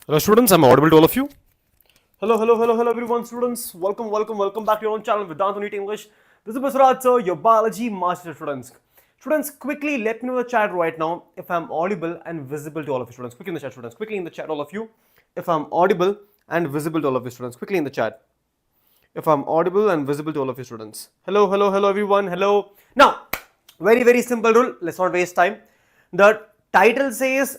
Hello students, I'm audible to all of you. Hello everyone students. Welcome back to your own channel Vedantu NEET English. This is Basavaraj Sir, your biology master students. Students, quickly let me know in the chat right now if I'm audible and visible to all of you students. Quickly in the chat students. Quickly in the chat all of you if I'm audible and visible to all of you students. Quickly in the chat. If I'm audible and visible to all of you students. Hello everyone. Hello. Now, very simple rule. Let's not waste time. The title says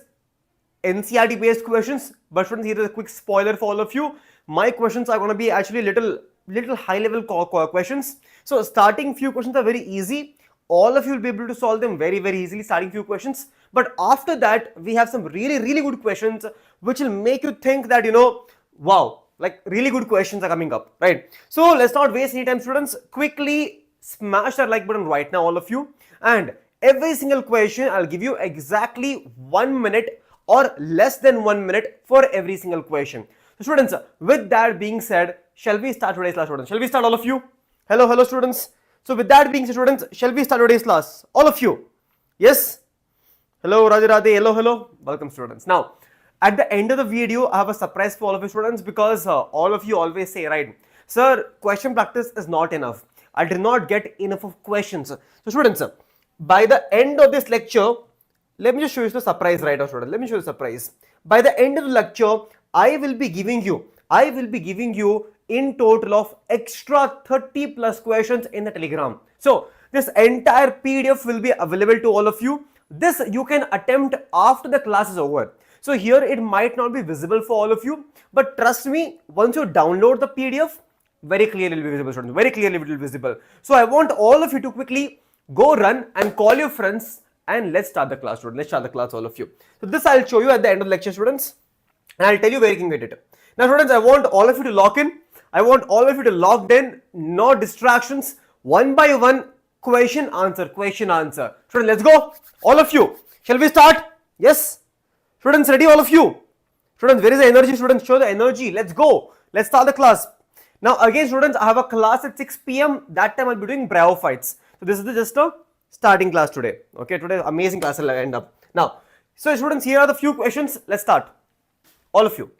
NCERT based questions, but students, here is a quick spoiler for all of you. My questions are going to be actually little high level questions. So starting few questions are very easy. All of you will be able to solve them very easily, starting few questions. But after that, we have some really good questions which will make you think that, wow, like really good questions are coming up, right? So let's not waste any time students. Quickly smash that like button right now, all of you. And every single question, I'll give you exactly 1 minute or less than 1 minute for every single question. So students, with that being said, shall we start today's class, students? Shall we start, all of you? Hello students. So with that being said, students, shall we start today's class? All of you? Yes? Hello Radhe. Hello. Welcome students. Now, at the end of the video, I have a surprise for all of you students, because all of you always say, right, sir, question practice is not enough. I did not get enough of questions. So students, by the end of this lecture, let me just show you the surprise right now, students. Let me show you the surprise. By the end of the lecture, I will be giving you in total of extra 30 plus questions in the Telegram. So this entire PDF will be available to all of you. This you can attempt after the class is over. So here it might not be visible for all of you, but trust me, once you download the PDF, very clearly it will be visible, students. Very clearly it will be visible. So I want all of you to quickly go run and call your friends, and let's start the class, students. Let's start the class, all of you. So this I'll show you at the end of the lecture, students, and I'll tell you where you can get it. Now, students, I want all of you to lock in. I want all of you to locked in. No distractions. One by one, question answer. Students, let's go. All of you. Shall we start? Yes. Students, ready? All of you. Students, where is the energy? Students, show the energy. Let's go. Let's start the class. Now, again, students, I have a class at 6 p.m. That time I'll be doing bryophytes. So this is just a starting class today. Okay, today amazing class will end up. Now, so students, here are the few questions. Let's start. All of you.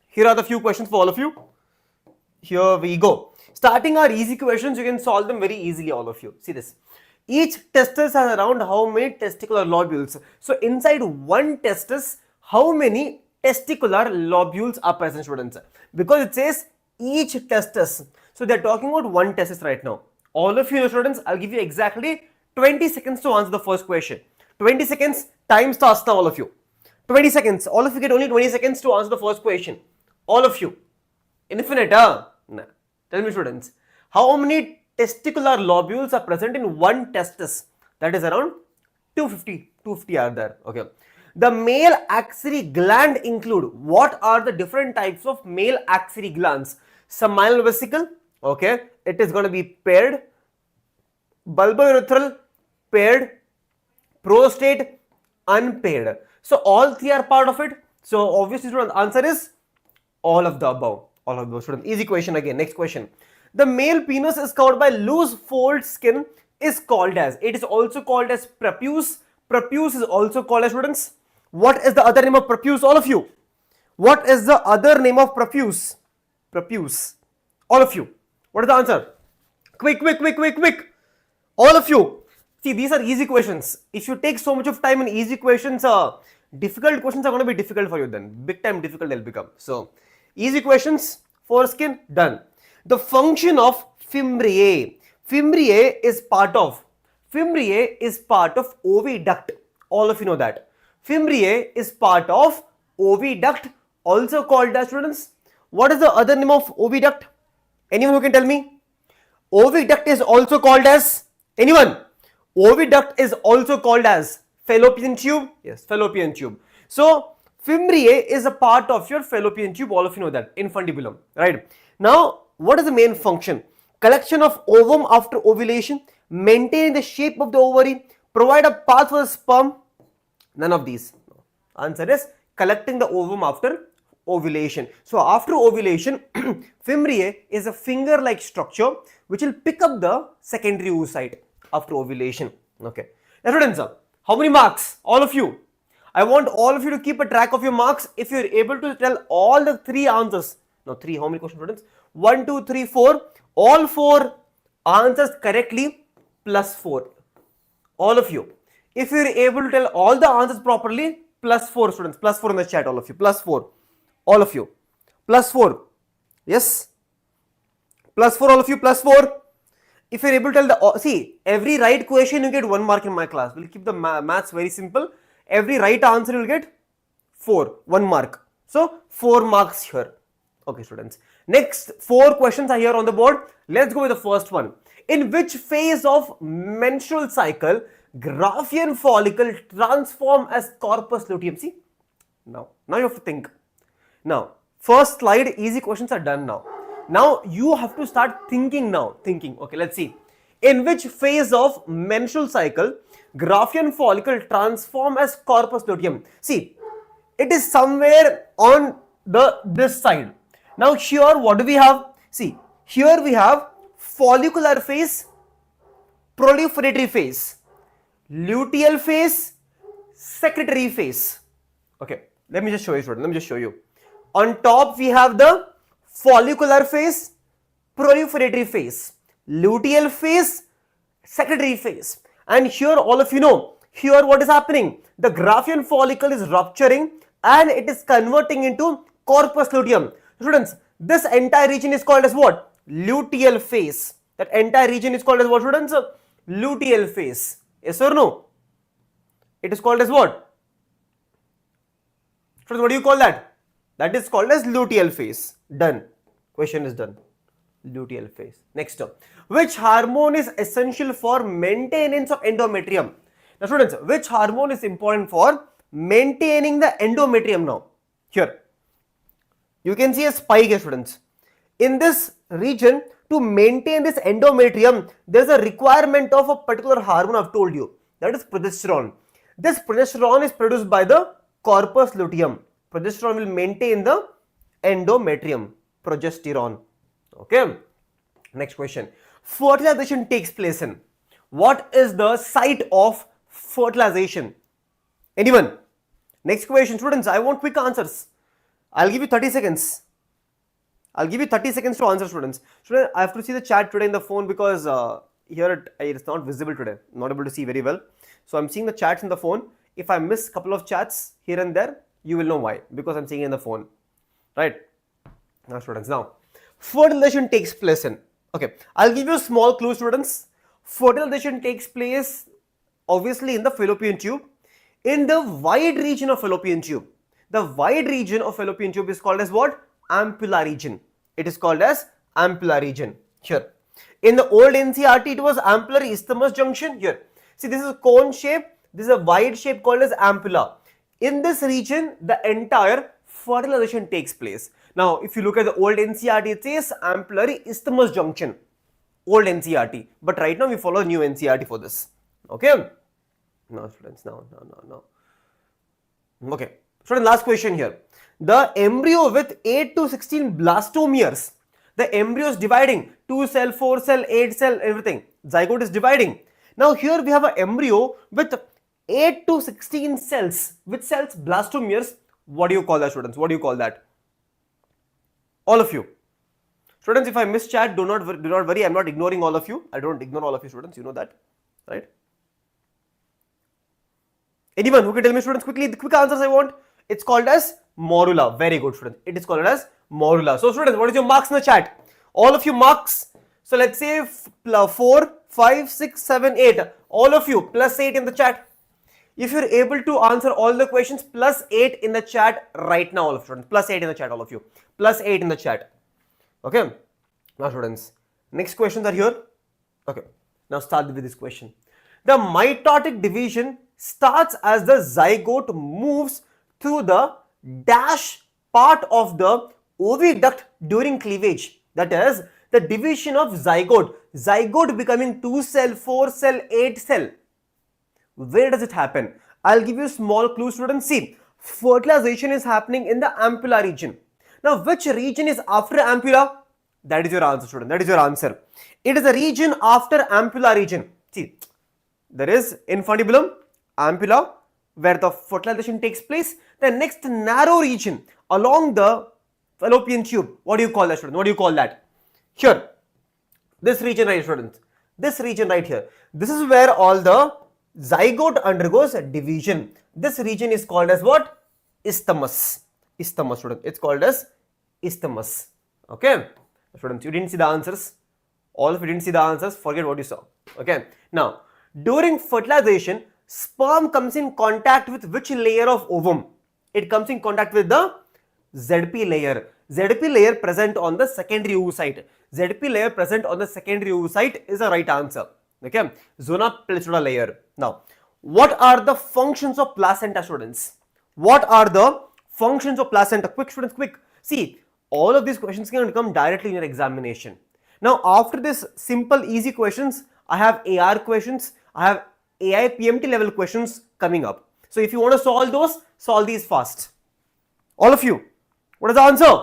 Here are the few questions for all of you. Here we go. Starting our easy questions, you can solve them very easily, all of you. See this. Each testis has around how many testicular lobules? So inside one testis, how many testicular lobules are present, students? Because it says each testis. So they're talking about one testis right now. All of you students, I'll give you exactly 20 seconds to answer the first question. 20 seconds, time starts now, all of you. 20 seconds, all of you get only 20 seconds to answer the first question. All of you. Infinite, huh? Nah. Tell me, students, how many testicular lobules are present in one testis? That is around 250 are there. Okay. The male axillary gland include, what are the different types of male axillary glands? Seminal vesicle, okay, it is going to be paired. Bulbourethral, paired. Prostate, unpaired. So all three are part of it. So obviously, student, answer is all of the above. All of those, students. Easy question again. Next question. The male penis is covered by loose fold skin is called as. It is also called as prepuce. Prepuce is also called as, students. What is the other name of prepuce? All of you. What is the other name of prepuce? Prepuce. All of you. What is the answer? Quick. All of you. See, these are easy questions. If you take so much of time in easy questions, difficult questions are going to be difficult for you then. Big time difficult they'll become. So, easy questions, foreskin, done. The function of fimbriae. Fimbriae is part of oviduct. All of you know that. Fimbriae is part of oviduct, also called as, students. What is the other name of oviduct? Anyone who can tell me? Oviduct is also called as, anyone? Oviduct is also called as fallopian tube. Yes, fallopian tube. So, fimbriae is a part of your fallopian tube. All of you know that. Infundibulum. Right. Now, what is the main function? Collection of ovum after ovulation, maintaining the shape of the ovary, provide a path for the sperm. None of these. Answer is collecting the ovum after ovulation. So after ovulation, fimbriae is a finger-like structure which will pick up the secondary oocyte after ovulation. Okay. Now students, how many marks? All of you. I want all of you to keep a track of your marks. If you're able to tell all the 3 answers, now 3, how many questions, students? 1, 2, 3, 4, all 4 answers correctly, plus 4. All of you. If you're able to tell all the answers properly, plus 4, students, plus 4 in the chat, all of you, plus 4, all of you, plus 4, yes, plus 4, all of you, plus 4. If you're able to tell the, see, every right question you get 1 mark in my class. We'll keep the maths very simple. Every right answer you will get 4, 1 mark. So 4 marks here. Okay, students. Next 4 questions are here on the board. Let's go with the first one. In which phase of menstrual cycle Graafian follicle transform as corpus luteum? See, now you have to think. Now, first slide, easy questions are done now. Now you have to start thinking now. Okay, let's see. In which phase of menstrual cycle Graafian follicle transform as corpus luteum? See, it is somewhere on this side. Now here what do we have? See, here we have follicular phase, proliferatory phase, luteal phase, secretory phase. Okay, let me just show you, student. Let me just show you. On top we have the follicular phase, proliferatory phase, luteal phase, secretory phase. And here all of you know, here what is happening? The Graafian follicle is rupturing and it is converting into corpus luteum. Students, this entire region is called as what? Luteal phase. That entire region is called as what, students? Luteal phase. Yes or no? It is called as what? Students, what do you call that? That is called as luteal phase. Done. Question is done. Luteal phase. Next up. Which hormone is essential for maintenance of endometrium? Now students, which hormone is important for maintaining the endometrium now? Here. You can see a spike here, students. In this region, to maintain this endometrium, there is a requirement of a particular hormone I've told you. That is progesterone. This progesterone is produced by the corpus luteum. Progesterone will maintain the endometrium. Progesterone. Okay. Next question. Fertilization takes place in. What is the site of fertilization? Anyone? Next question, students. I want quick answers. I'll give you 30 seconds. I'll give you 30 seconds to answer, students. Students, I have to see the chat today in the phone because here it's not visible today. I'm not able to see very well. So I'm seeing the chats in the phone. If I miss a couple of chats here and there, you will know why. Because I'm seeing it in the phone. Right? Now, students, now fertilization takes place in. Okay, I'll give you a small clue, students. Fertilization takes place obviously in the fallopian tube, in the wide region of fallopian tube. The wide region of fallopian tube is called as what? Ampulla region. It is called as ampulla region. Here. In the old NCERT, it was ampular isthmus junction. Here. See, this is a cone shape. This is a wide shape called as ampulla. In this region, the entire fertilization takes place. Now, if you look at the old NCERT, it says ampular isthmus junction. Old NCERT. But right now, we follow new NCERT for this. Okay. Now, students, no. Okay. Student, last question here. The embryo with 8 to 16 blastomeres. The embryo is dividing. 2 cell, 4 cell, 8 cell, everything. Zygote is dividing. Now, here we have an embryo with 8 to 16 cells. Which cells? Blastomeres. What do you call that, students? What do you call that? All of you. Students, if I miss chat, do not worry. I'm not ignoring all of you. I don't ignore all of you, students. You know that, right? Anyone who can tell me, students, quickly, the quick answers I want. It's called as morula. Very good, students. It is called as morula. So, students, what is your marks in the chat? All of you marks. So, let's say 4, 5, 6, 7, 8. All of you plus 8 in the chat. If you're able to answer all the questions, plus 8 in the chat right now, all of you, students. Plus 8 in the chat, all of you. Plus 8 in the chat. Okay. Now, students, next questions are here. Okay. Now, start with this question. The mitotic division starts as the zygote moves through the dash part of the oviduct during cleavage. That is the division of zygote. Zygote becoming 2 cell, 4 cell, 8 cell. Where does it happen? I'll give you a small clue, students. See, fertilization is happening in the ampulla region. Now, which region is after ampulla? That is your answer, student. That is your answer. It is a region after ampulla region. See, there is infundibulum, ampulla, where the fertilization takes place. The next narrow region along the fallopian tube, what do you call that, student? What do you call that? Here, this region right, students, this region right here, this is where all the zygote undergoes division. This region is called as what? Isthmus. Isthmus, student. It's called as isthmus. Okay, students, you didn't see the answers. All of you didn't see the answers. Forget what you saw. Okay. Now, during fertilization, sperm comes in contact with which layer of ovum? It comes in contact with the ZP layer. ZP layer present on the secondary oocyte. ZP layer present on the secondary oocyte is the right answer. Okay. Zona pellucida layer. Now, what are the functions of placenta, students? What are the functions of placenta? Quick, students, quick. See, all of these questions can come directly in your examination. Now, after this simple, easy questions, I have AR questions, I have AI PMT level questions coming up. So, if you want to solve those, solve these fast. All of you, what is the answer?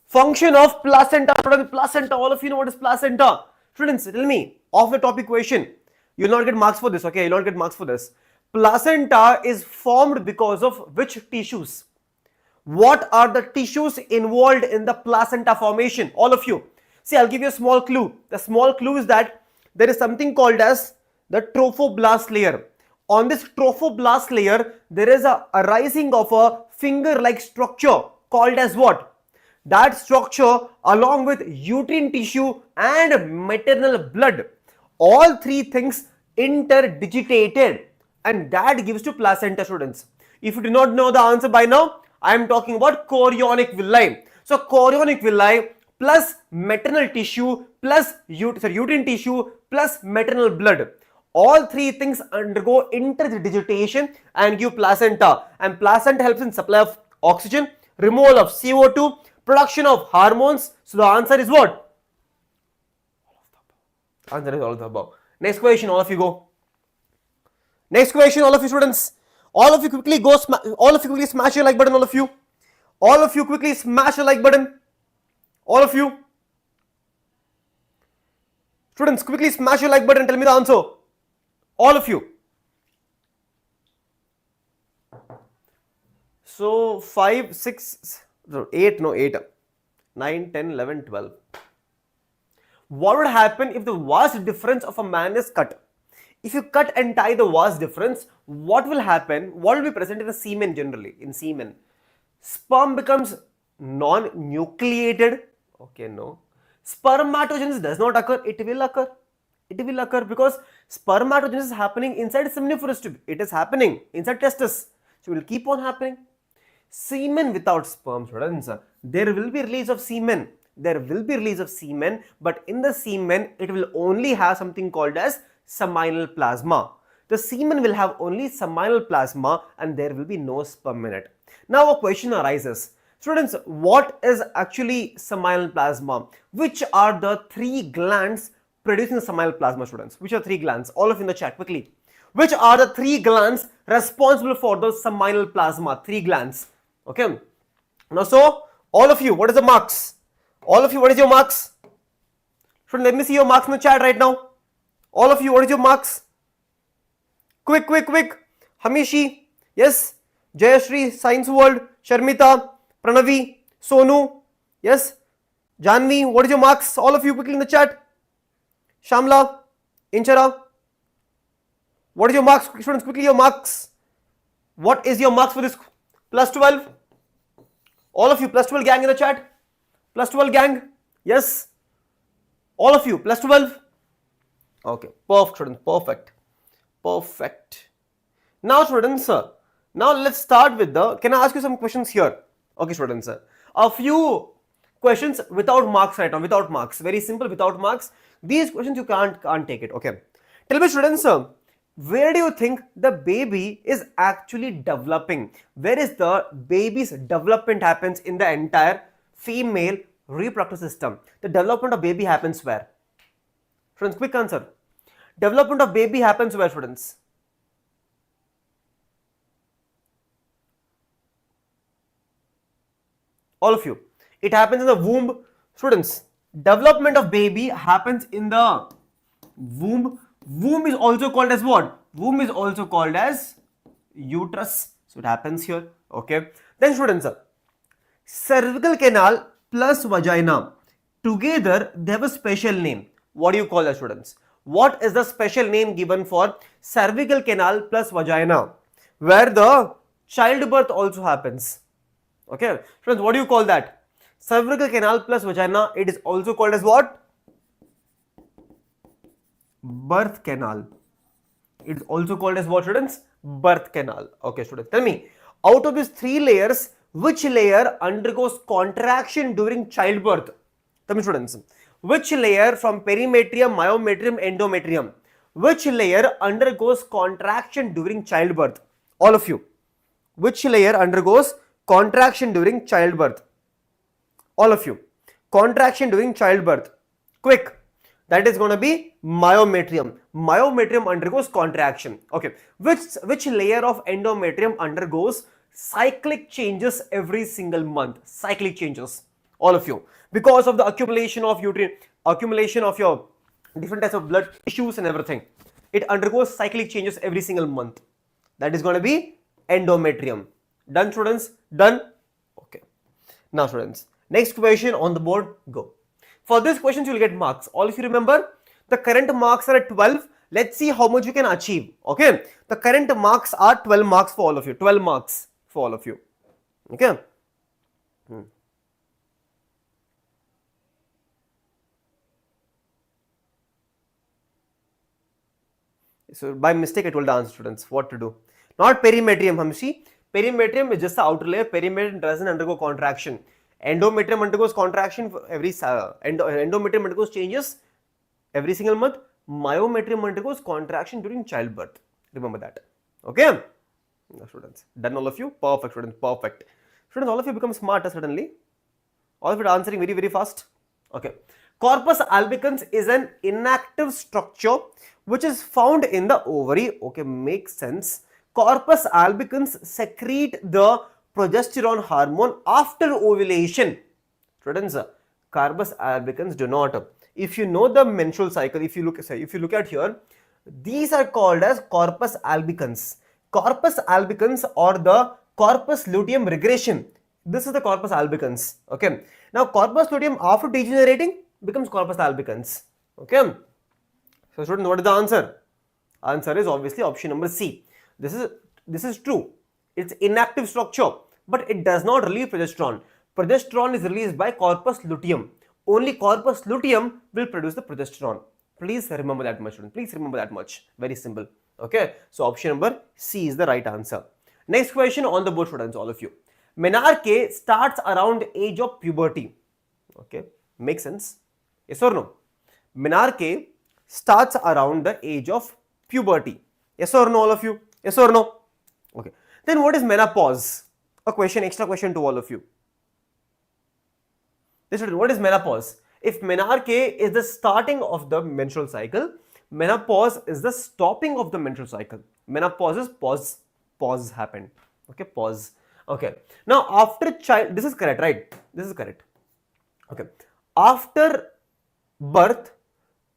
Function of placenta. Placenta, all of you know what is placenta. Students, tell me, off the topic question. You will not get marks for this, okay? You will not get marks for this. Placenta is formed because of which tissues? What are the tissues involved in the placenta formation? All of you. See, I'll give you a small clue. The small clue is that there is something called as the trophoblast layer. On this trophoblast layer, there is a arising of a finger-like structure called as what? That structure along with uterine tissue and maternal blood. All three things interdigitated, and that gives to placenta, students. If you do not know the answer by now, I am talking about chorionic villi. So, chorionic villi plus maternal tissue plus uterine tissue plus maternal blood. All three things undergo interdigitation and give placenta. And placenta helps in supply of oxygen, removal of CO2, production of hormones. So, the answer is what? Answer is all of the above. Next question, all of you go. Next question, all of you students. All of you quickly go, all of you quickly smash your like button, all of you. All of you quickly smash your like button. All of you. Students, quickly smash your like button and tell me the answer. All of you. So, 5, 6, 8, 9, 10, 11, 12. What would happen if the vas difference of a man is cut? If you cut and tie the vas difference, what will happen? What will be present in the semen generally? In semen, sperm becomes non-nucleated. Okay, no. Spermatogenesis does not occur. It will occur. It will occur because spermatogenesis is happening inside seminiferous tube. It is happening inside testis. So, it will keep on happening. Semen without sperm, students. There will be release of semen. There will be release of semen, but in the semen, it will only have something called as seminal plasma. The semen will have only seminal plasma and there will be no sperm in it. Now a question arises. Students, what is actually seminal plasma? Which are the three glands producing the seminal plasma, students? Which are three glands? All of you in the chat quickly. Which are the three glands responsible for the seminal plasma? Three glands. Okay. Now, so all of you, what is the marks? All of you, what is your marks? Students, let me see your marks in the chat right now. All of you, what is your marks? Quick, quick, quick. Hamishi, yes. Jayashri, Science World. Sharmita, Pranavi, Sonu, yes. Janvi, what is your marks? All of you quickly in the chat. Shamla, Inchara, what is your marks? Students, quickly your marks. What is your marks for this plus 12? All of you, plus 12 gang in the chat. Plus 12 gang, yes. All of you, plus 12. Okay, perfect, students, perfect. Perfect. Now, students, now let's start with the, can I ask you some questions here? Okay, students, a few questions without marks right now, without marks. Very simple, without marks. These questions you can't take it, okay. Tell me, students, where do you think the baby is actually developing? Where is the baby's development happens in the entire female reproductive system? The development of baby happens where? Students, quick answer. Development of baby happens where, students? All of you. It happens in the womb. Students, development of baby happens in the womb. Womb is also called as what? Womb is also called as uterus. So it happens here. Okay. Then students, cervical canal plus vagina together they have a special name. What do you call that, students? What is the special name given for cervical canal plus vagina where the childbirth also happens? Okay, friends, what do you call that? Cervical canal plus vagina, it is also called as what? Birth canal. It is also called as what, students? Birth canal. Okay, students, tell me, out of these three layers, which layer undergoes contraction during childbirth? Tell me, students, which layer from perimetrium, myometrium, endometrium, which layer undergoes contraction during childbirth? All of you. Which layer undergoes contraction during childbirth? All of you. Contraction during childbirth. Quick. That is going to be myometrium. Myometrium undergoes contraction. Okay. Which layer of endometrium undergoes cyclic changes every single month? Cyclic changes. All of you. Because of the accumulation of uterine, accumulation of your different types of blood tissues and everything. It undergoes cyclic changes every single month. That is going to be endometrium. Done, students? Done? Okay. Now, students, next question on the board, go. For this question, you will get marks. All of you remember, the current marks are at 12. Let's see how much you can achieve. Okay. The current marks are 12 marks for all of you. 12 marks for all of you. Okay. So by mistake, I told the answer, students, what to do. Not perimetrium, Hamshi. Perimetrium is just the outer layer. Perimetrium doesn't undergo contraction. Endometrium undergoes contraction for every endometrium undergoes changes every single month. Myometrium undergoes contraction during childbirth. Remember that. Okay. Now, students, done all of you? Perfect, students. Perfect. Students, all of you become smarter suddenly. All of you are answering very, very fast. Okay. Corpus albicans is an inactive structure which is found in the ovary. Okay, makes sense. Corpus albicans secrete the progesterone hormone after ovulation. Students, corpus albicans do not. If you know the menstrual cycle, if you look at here, these are called as corpus albicans. Corpus albicans or the corpus luteum regression. This is the corpus albicans. Okay. Now, corpus luteum after degenerating becomes corpus albicans. Okay. So, students, what is the answer? Answer is obviously option number C. This is true. It's inactive structure, but it does not release progesterone. Progesterone is released by corpus luteum. Only corpus luteum will produce the progesterone. Please remember that much, students. Please remember that much. Very simple. Okay. So, option number C is the right answer. Next question on the board, students, all of you. Menarche starts around age of puberty. Okay. Makes sense. Yes or no? Menarche starts around the age of puberty. Yes or no, all of you? Yes or no? Okay. Then what is menopause? A question, extra question to all of you. What is menopause? If menarche is the starting of the menstrual cycle, menopause is the stopping of the menstrual cycle. Menopause is pause happened. Okay, pause. Okay. Now after child, this is correct, right? This is correct. Okay. After birth,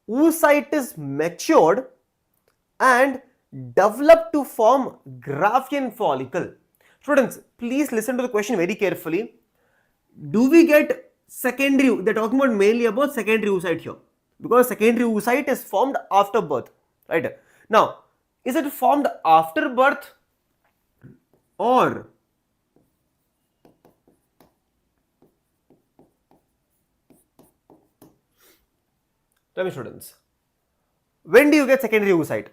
oocyte is matured and developed to form Graafian follicle. Students, please listen to the question very carefully. Do we get secondary? They're talking about mainly about secondary oocyte here, because secondary oocyte is formed after birth, right? Now, is it formed after birth or tell me, students, when do you get secondary oocyte?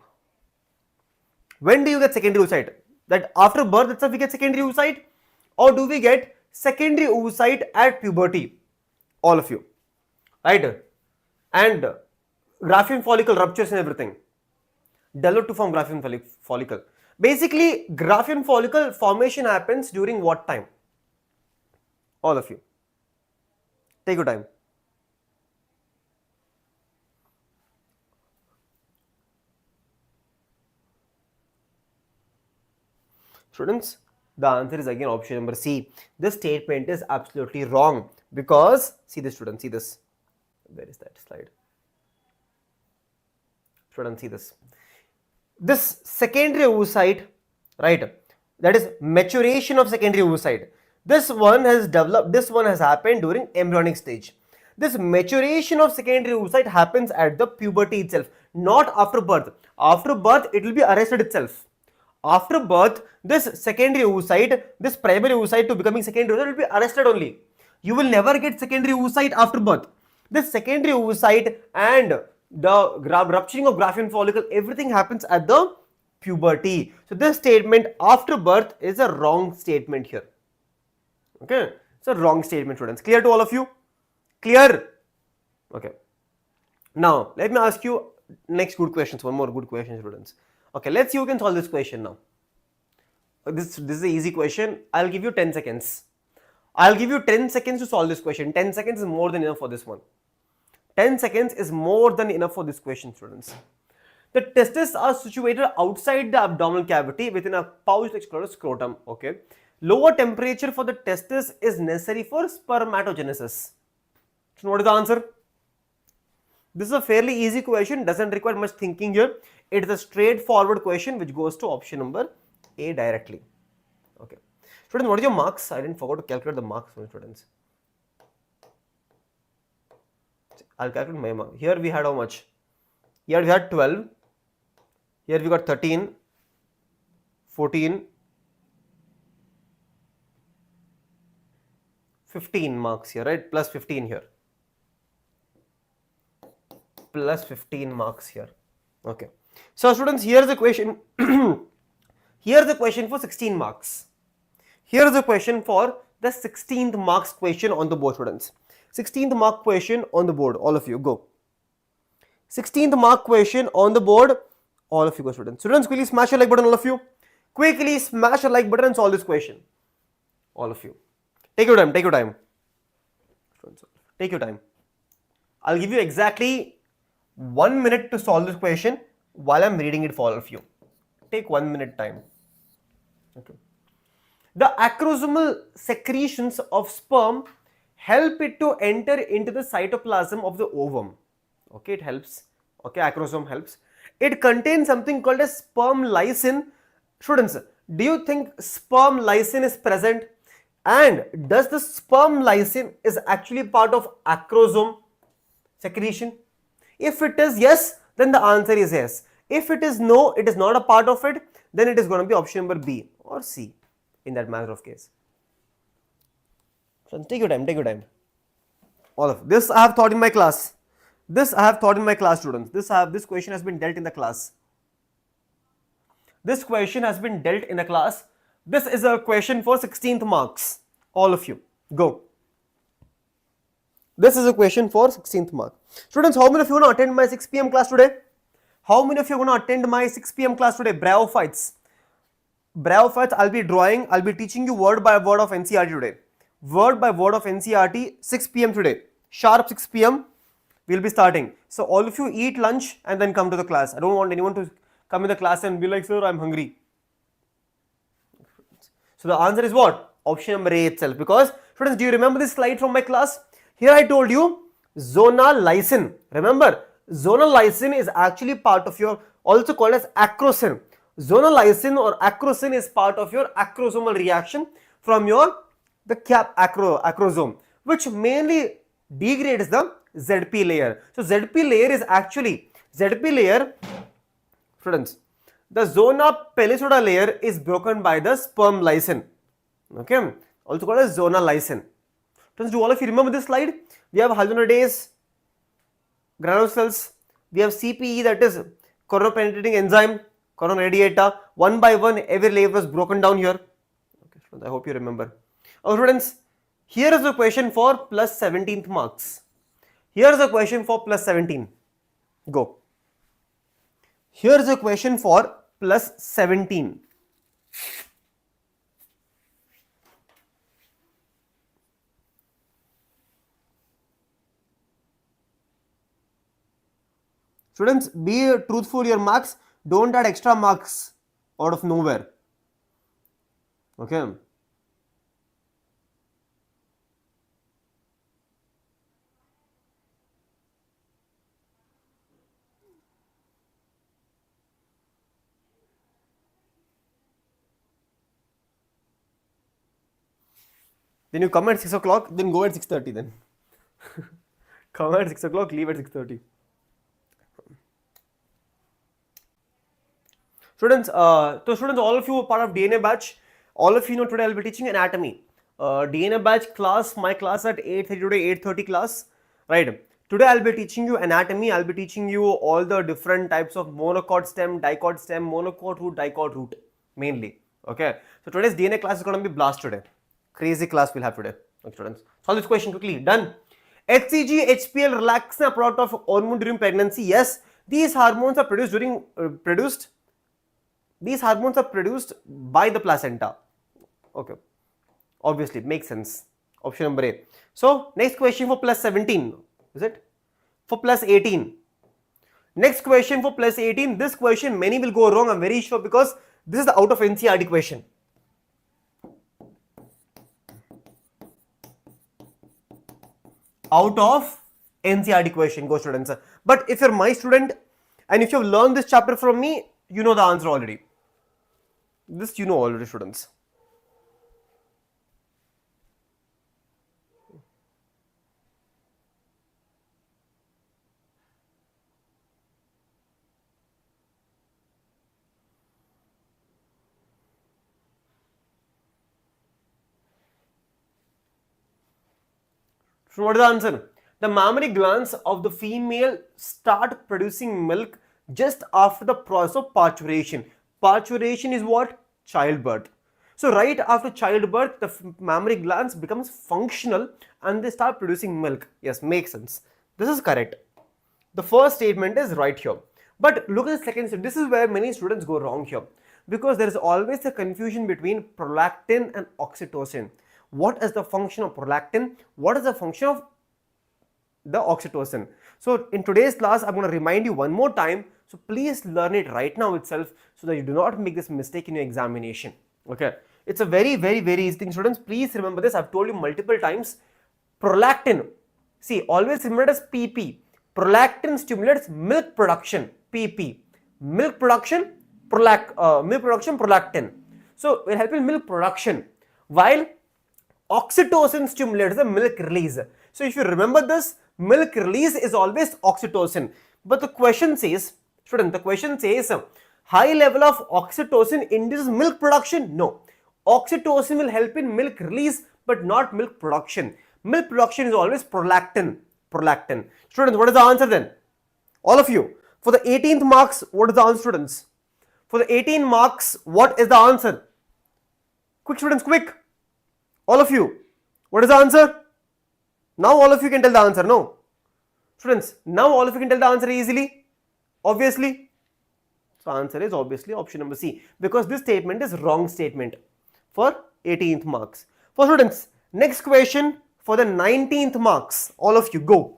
When do you get secondary oocyte? That after birth itself we get secondary oocyte, or do we get secondary oocyte at puberty? All of you, right? And Graafian follicle ruptures and everything, develop to form Graafian follicle. Basically, Graafian follicle formation happens during what time? All of you, take your time. Students, the answer is again option number C. This statement is absolutely wrong, because see this, students, see this. Where is that slide? Students, see this. This secondary oocyte right? That is maturation of secondary oocyte. This one has developed, this one has happened during embryonic stage. This maturation of secondary oocyte happens at the puberty itself, not after birth. After birth, it will be arrested itself. After birth, this secondary oocyte, this primary oocyte to becoming secondary oocyte will be arrested only. You will never get secondary oocyte after birth. This secondary oocyte and the rupturing of Graafian follicle, everything happens at the puberty. So this statement after birth is a wrong statement here. Okay, it's a wrong statement, students. Clear to all of you? Clear? Okay. Now let me ask you next good questions. One more good question, students. Okay, let's see who can solve this question now. This is an easy question. I'll give you 10 seconds. I'll give you 10 seconds to solve this question. 10 seconds is more than enough for this one. 10 seconds is more than enough for this question, students. The testes are situated outside the abdominal cavity within a pouch like called scrotum. Okay. Lower temperature for the testes is necessary for spermatogenesis. So what is the answer? This is a fairly easy question, doesn't require much thinking here. It is a straightforward question which goes to option number A directly. Okay. Students, what is your marks? I didn't forget to calculate the marks for students. I'll calculate my mark. Here we had how much? Here we had 12. Here we got 13, 14, 15 marks here, right? Plus 15 here. Plus 15 marks here. Okay. So students, here's the question. Here's the question for 16 marks. Here's the question for the 16th marks question on the board, students. 16th mark question on the board, all of you go. 16th mark question on the board, all of you go, students. Students, quickly smash a like button, all of you. Quickly smash a like button and solve this question. All of you. Take your time, take your time. Take your time. I'll give you exactly 1 minute to solve this question while I'm reading it for all of you. Take 1 minute time. Okay. The acrosomal secretions of sperm help it to enter into the cytoplasm of the ovum. Okay, it helps. Okay, acrosome helps. It contains something called as sperm lysine. Students, do you think sperm lysine is present? And does the sperm lysine is actually part of acrosome secretion? If it is yes, then the answer is yes. If it is no, it is not a part of it, then it is going to be option number B or C in that matter of case. So take your time, take your time. All of this I have taught in my class. This I have taught in my class, students. This question has been dealt in the class. This question has been dealt in the class. This is a question for 16th marks. All of you, go. This is a question for 16th mark. Students, how many of you are going to attend my 6 p.m. class today? How many of you are going to attend my 6 p.m. class today? Bravo fights. Bravo fights, I'll be drawing, I'll be teaching you word by word of NCERT today. Word by word of NCERT, 6 p.m. today. Sharp 6 p.m. we'll be starting. So all of you eat lunch and then come to the class. I don't want anyone to come in the class and be like, sir, I'm hungry. So the answer is what? Option number A itself. Because students, do you remember this slide from my class? Here I told you zonal lysine. Remember, zonal lysine is actually part of your, also called as acrosin. Zonal lysine or acrosin is part of your acrosomal reaction from your the cap acrosome, which mainly degrades the ZP layer. So ZP layer is actually ZP layer, students. The zona pellicosa layer is broken by the sperm lysine. Okay, also called as zonal lysine. Students, do all of you remember this slide? We have hyaluronidase, granulocytes, we have CPE, that is coronary-penetrating enzyme, coronary radiata. One by one, every layer was broken down here. Okay, students, I hope you remember. Oh, students, here is the question for plus 17th marks. Here is the question for plus 17. Go. Here is a question for plus 17. Students, be truthful your marks. Don't add extra marks out of nowhere. Okay. Then you come at 6 o'clock, then go at 6:30 then. Come at 6 o'clock, leave at 6:30. Students, all of you are part of DNA batch. All of you know today I'll be teaching anatomy. DNA batch class, my class at 8:30 today, 8:30 class, right? Today I'll be teaching you anatomy. I'll be teaching you all the different types of monocot stem, dicot stem, monocot root, dicot root, mainly. Okay. So today's DNA class is going to be blast today. Crazy class we'll have today. Okay, students. Solve this question quickly. Done. HCG, HPL, relaxin are product of hormone during pregnancy. Yes, these hormones are produced these hormones are produced by the placenta. Okay, obviously, makes sense. Option number A. So, next question for plus 17. Is it? For plus 18. Next question for plus 18. This question many will go wrong. I'm very sure because this is the out of NCERT question. Out of NCERT question, go students. But if you're my student and if you've learned this chapter from me, you know the answer already. This you know already, students. So what is the answer? The mammary glands of the female start producing milk just after the process of parturition. Parturition is what? Childbirth. So right after childbirth, the mammary glands becomes functional and they start producing milk. Yes, makes sense. This is correct. The first statement is right here. But look at the second statement. This is where many students go wrong here because there is always a confusion between prolactin and oxytocin. What is the function of prolactin? What is the function of the oxytocin? So in today's class, I'm going to remind you one more time. So please learn it right now itself so that you do not make this mistake in your examination. Okay. It's a very easy thing, students. Please remember this. I've told you multiple times. Prolactin. See, always remember it as PP. Prolactin stimulates milk production. PP. Milk production, prolactin. So it will help in milk production. While oxytocin stimulates the milk release. So if you remember this, milk release is always oxytocin. But the question says, student, the question says high level of oxytocin induces milk production? No. Oxytocin will help in milk release but not milk production. Milk production is always prolactin. Students, what is the answer then? All of you. For the 18th marks, what is the answer, students? For the 18 marks, what is the answer? Quick, students, quick. All of you, what is the answer? Now all of you can tell the answer, no? Students, now all of you can tell the answer easily, obviously. So answer is obviously option number C because this statement is wrong statement for 18th marks. For students, next question for the 19th marks, all of you go.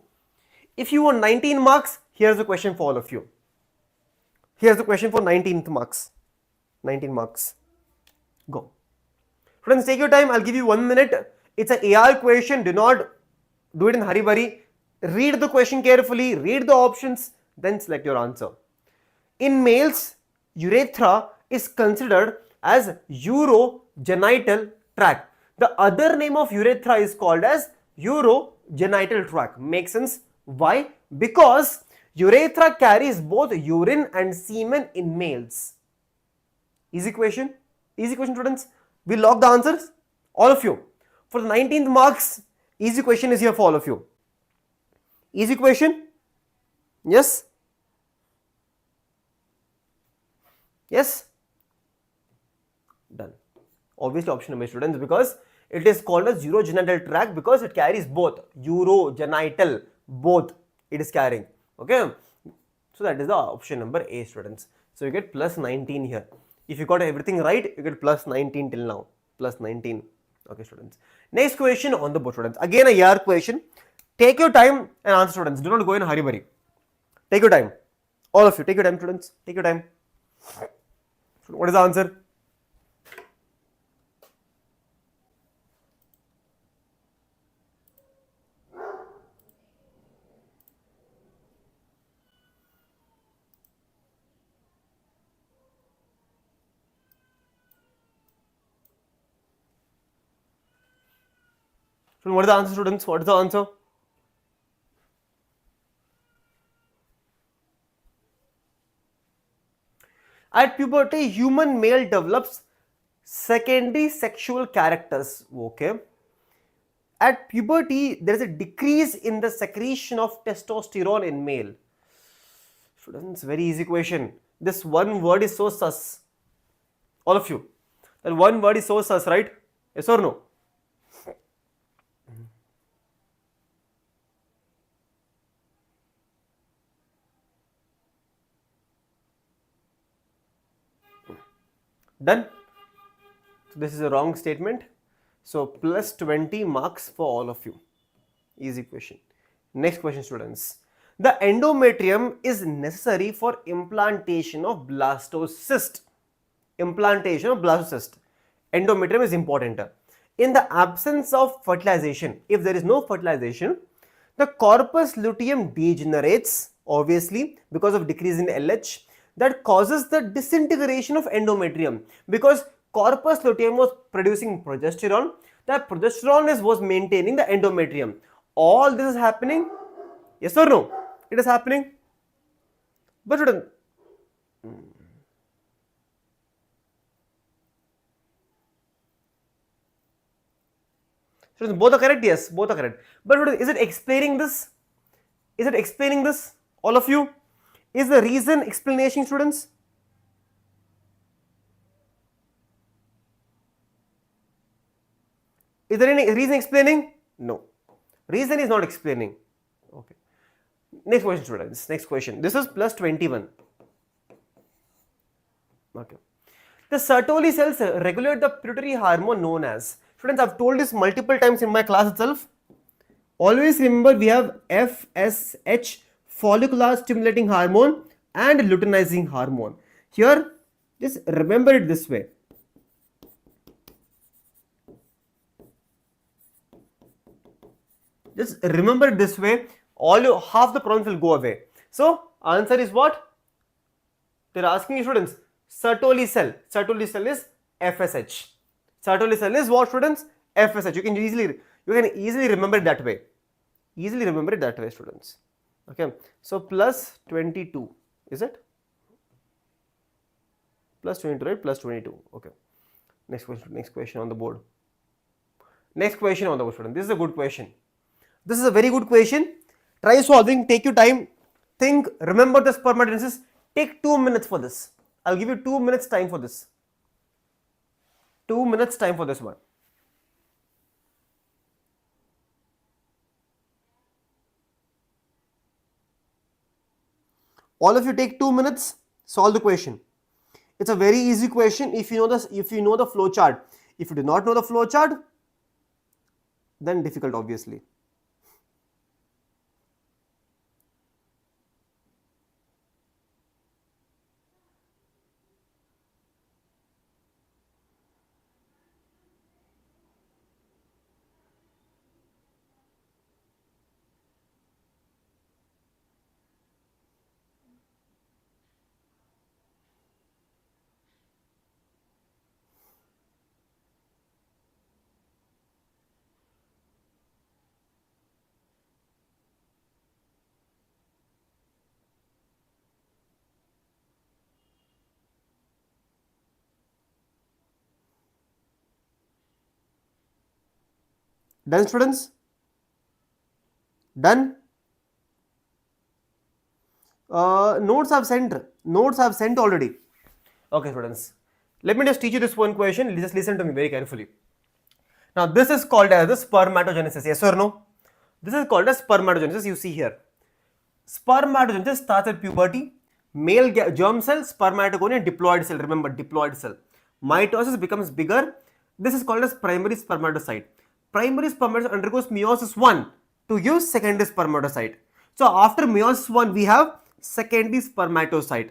If you want 19 marks, here's the question for all of you. Here's the question for 19th marks. 19 marks. Go. Friends, take your time. I'll give you 1 minute. It's an AR question. Do not do it in hurry burry. Read the question carefully. Read the options. Then select your answer. In males, urethra is considered as urogenital tract. The other name of urethra is called as urogenital tract. Makes sense? Why? Because urethra carries both urine and semen in males. Easy question? Easy question, students. We lock the answers, all of you. For the 19th marks, easy question is here for all of you. Easy question? Yes? Yes? Done. Obviously option number, students, because it is called as urogenital tract because it carries both. Urogenital, both it is carrying. Okay? So that is the option number A, students. So you get plus 19 here. If you got everything right, you get plus 19 till now. Plus 19. Okay, students. Next question on the board, students. Again, a year question. Take your time and answer, students. Do not go in a hurry burry. Take your time. All of you, take your time, students. Take your time. What is the answer? So what is the answer, students? What is the answer? At puberty, human male develops secondary sexual characters. Okay. At puberty, there is a decrease in the secretion of testosterone in male. Students, very easy question. This one word is so sus. All of you. That one word is so sus, right? Yes or no? Done? So this is a wrong statement. So plus 20 marks for all of you. Easy question. Next question, students. The endometrium is necessary for implantation of blastocyst. Implantation of blastocyst. Endometrium is important. In the absence of fertilization, if there is no fertilization, the corpus luteum degenerates, obviously, because of decrease in LH. That causes the disintegration of endometrium, because corpus luteum was producing progesterone. That progesterone was maintaining the endometrium. All this is happening. Yes or no? It is happening. But both are correct. Yes, both are correct. But is it explaining this? Is it explaining this? All of you? Is the reason explanation, students? Is there any reason explaining? No. Reason is not explaining. Okay. Next question, students. Next question. This is plus 21. Okay. The Sertoli cells regulate the pituitary hormone known as. Students, I've told this multiple times in my class itself. Always remember we have FSH, follicular stimulating hormone, and luteinizing hormone. Here, just remember it this way. Just remember it this way. Half the problems will go away. So, answer is what? They're asking you, students. Sertoli cell. Sertoli cell is FSH. Sertoli cell is what, students? FSH. You can easily remember it that way. Easily remember it that way, students. Okay. So plus 22, is it? Plus 22, right? Plus 22. Okay. Next question on the board. Next question on the board, student. This is a good question. This is a very good question. Try solving. Take your time. Think. Remember the spermatogenesis. Take 2 minutes for this. I'll give you 2 minutes time for this. 2 minutes time for this one. All of you take 2 minutes, solve the question. It's a very easy question if you know the flow chart. If you do not know the flow chart, then difficult, obviously. Done, students? Done? Notes I've sent. Notes I've sent already. Okay, students. Let me just teach you this one question. Just listen to me very carefully. Now, this is called as the spermatogenesis. Yes or no? This is called as spermatogenesis. You see here. Spermatogenesis starts at puberty. Male germ cell, spermatogonium, diploid cell. Remember, diploid cell. Mitosis becomes bigger. This is called as primary spermatocyte. Primary spermatocyte undergoes meiosis 1 to give secondary spermatocyte. So after meiosis 1, we have secondary spermatocyte,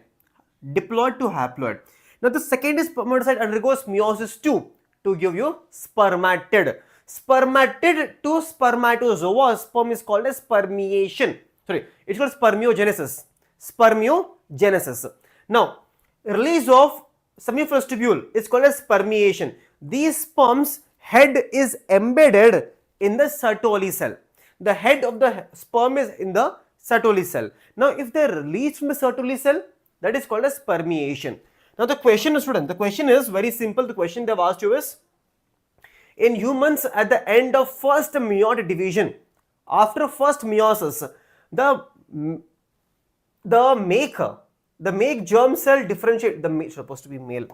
diploid to haploid. Now the secondary spermatocyte undergoes meiosis 2 to give you spermatid. Spermatid to spermatozoa, sperm is called as spermiation. Sorry, it's called spermiogenesis. Spermiogenesis. Now, release of semifrostibule is called as spermiation. These sperms head is embedded in the Sertoli cell. The head of the sperm is in the Sertoli cell. Now, if they are released from the Sertoli cell, that is called as permeation. Now, the question, student, the question is very simple. The question they have asked you is, in humans at the end of first meiotic division, after first meiosis, the make germ cell differentiate, supposed to be male,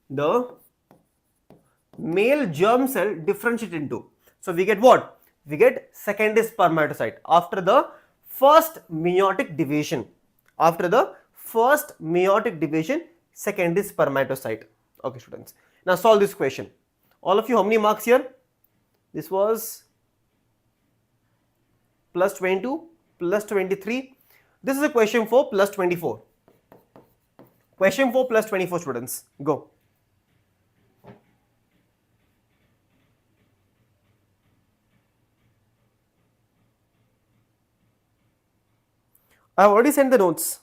the male germ cell differentiate into, so we get what? We get secondary spermatocyte after the first meiotic division. After the first meiotic division, secondary spermatocyte. Okay, students. Now solve this question. All of you, how many marks here? This was plus 22, plus 23. This is a question for plus 24. Question for plus 24, students. Go. I have already sent the notes.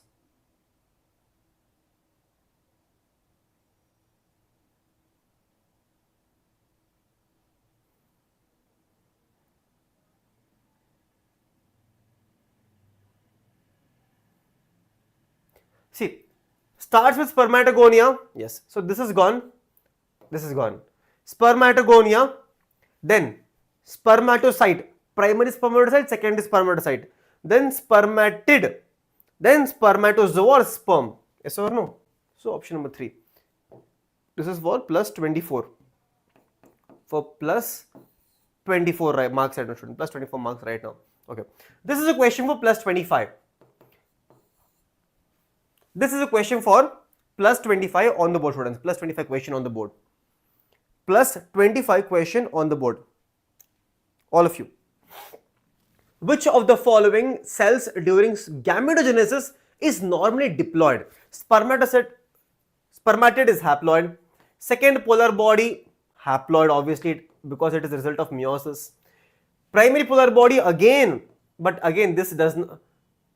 See, starts with spermatogonia. Yes, so this is gone. This is gone. Spermatogonia, then spermatocyte, primary spermatocyte, secondary spermatocyte, then spermatid, then spermatozoa or sperm. Yes or no? So option number 3. This is for plus 24. For plus 24 marks right now, student. Plus 24 marks right now. Okay. This is a question for plus 25. This is a question for plus 25 on the board, students. Plus 25 question on the board. Plus 25 question on the board. All of you. Which of the following cells during gametogenesis is normally diploid? Spermatid is haploid. Second polar body, haploid obviously because it is a result of meiosis. Primary polar body again, but again this does not,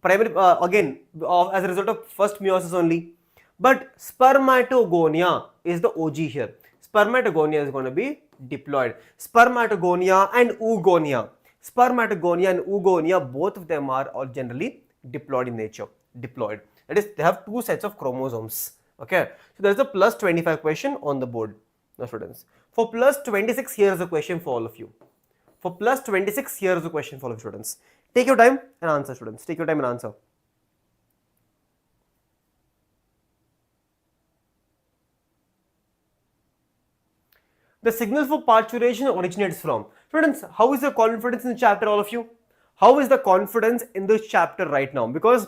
primary as a result of first meiosis only. But spermatogonia is the OG here. Spermatogonia is going to be diploid. Spermatogonia and oogonia. Spermatogonia and oogonia, both of them are all generally diploid in nature. Diploid. That is, they have 2 sets of chromosomes. Okay. So there is a plus 25 question on the board. Now students, for plus 26, here is a question for all of you. For plus 26, here is a question for all of you students. Take your time and answer, students. Take your time and answer. The signal for parturition originates from. Students, how is the confidence in the chapter, all of you? How is the confidence in this chapter right now? Because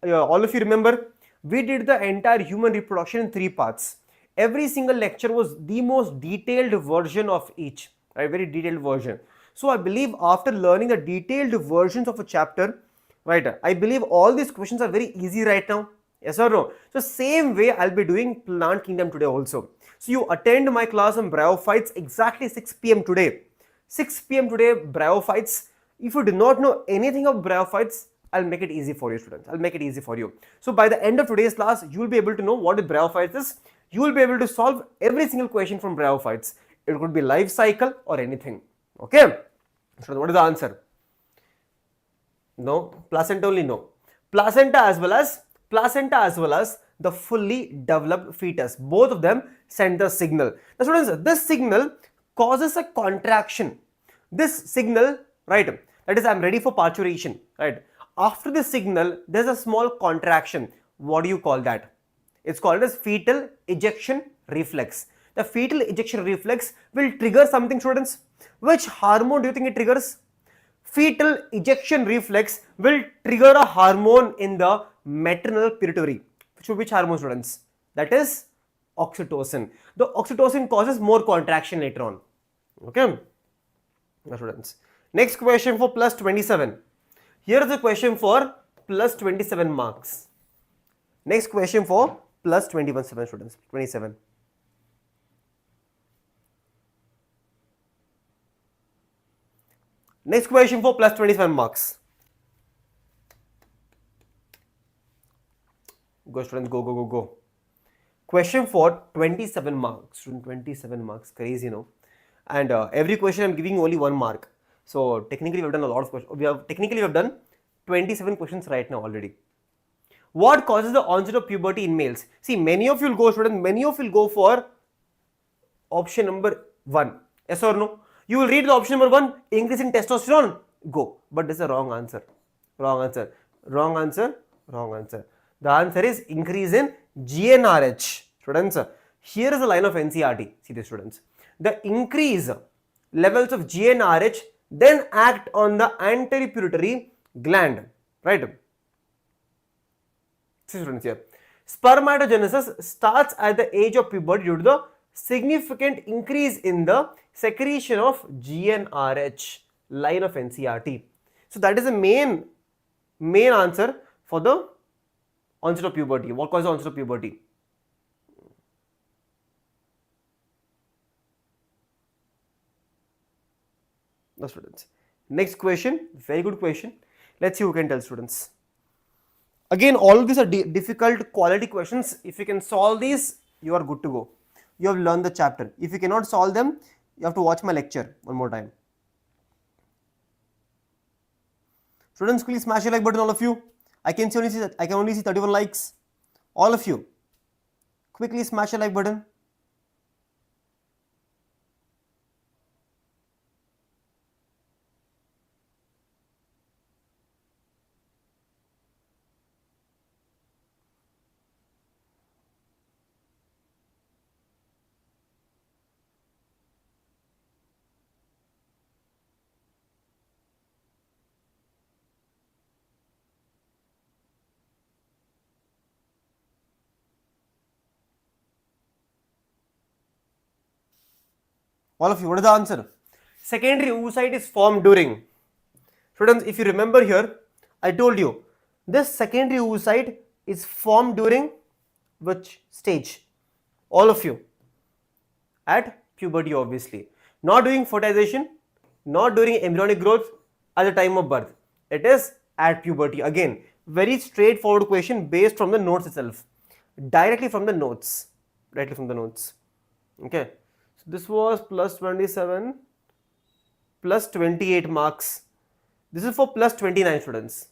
all of you remember, we did the entire human reproduction in 3 parts. Every single lecture was the most detailed version of each, right? Very detailed version. So I believe after learning the detailed versions of a chapter, right, I believe all these questions are very easy right now. Yes or no? So same way I'll be doing plant kingdom today also. So you attend my class on bryophytes exactly 6 p.m. today. 6 p.m. today, bryophytes. If you do not know anything of bryophytes, I'll make it easy for you, students. I'll make it easy for you. So by the end of today's class, you will be able to know what bryophytes is. You will be able to solve every single question from bryophytes. It could be life cycle or anything. Okay. So what is the answer? No. Placenta only, no. Placenta as well as the fully developed fetus. Both of them send the signal. Now students, this signal causes a contraction. This signal, right, that is, I'm ready for parturition, right? After this signal, there's a small contraction. What do you call that? It's called as fetal ejection reflex. The fetal ejection reflex will trigger something, students. Which hormone do you think it triggers? Fetal ejection reflex will trigger a hormone in the maternal pituitary. Which hormone, students? That is oxytocin. The oxytocin causes more contraction later on. Okay, now students. Next question for plus 27. Here is a question for plus 27 marks. Next question for plus 27 students. 27. Next question for plus 27 marks. Go students, go. Question for 27 marks. Student, 27 marks, crazy, no? and every question I'm giving only 1 mark. So technically we've done a lot of questions. We have done 27 questions right now already. What causes the onset of puberty in males? See, many of you will go, students, many of you will go for option number 1. Yes or no? You will read the option number 1, increase in testosterone, go. But this is a wrong answer. Wrong answer. Wrong answer. Wrong answer. The answer is increase in GnRH. Students, here is a line of NCERT. See this, students. The increase levels of GnRH then act on the anterior pituitary gland. Right? See, students, here. Spermatogenesis starts at the age of puberty due to the significant increase in the secretion of GnRH, line of NCERT. So that is the main answer for the onset of puberty. What causes the onset of puberty? The students. Next question, very good question. Let's see who can tell, students. Again, all of these are difficult quality questions. If you can solve these, you are good to go. You have learned the chapter. If you cannot solve them, you have to watch my lecture one more time. Students, please smash the like button, all of you. I can only see 31 likes. All of you, quickly smash the like button. All of you, what is the answer? Secondary oocyte is formed during. Students, if you remember here, I told you this secondary oocyte is formed during which stage? All of you. At puberty, obviously. Not during fertilization, not during embryonic growth, at the time of birth. It is at puberty. Again, very straightforward question based from the notes itself. Directly from the notes. Directly from the notes. Okay. This was plus 27 plus 28 marks. This is for plus 29, students.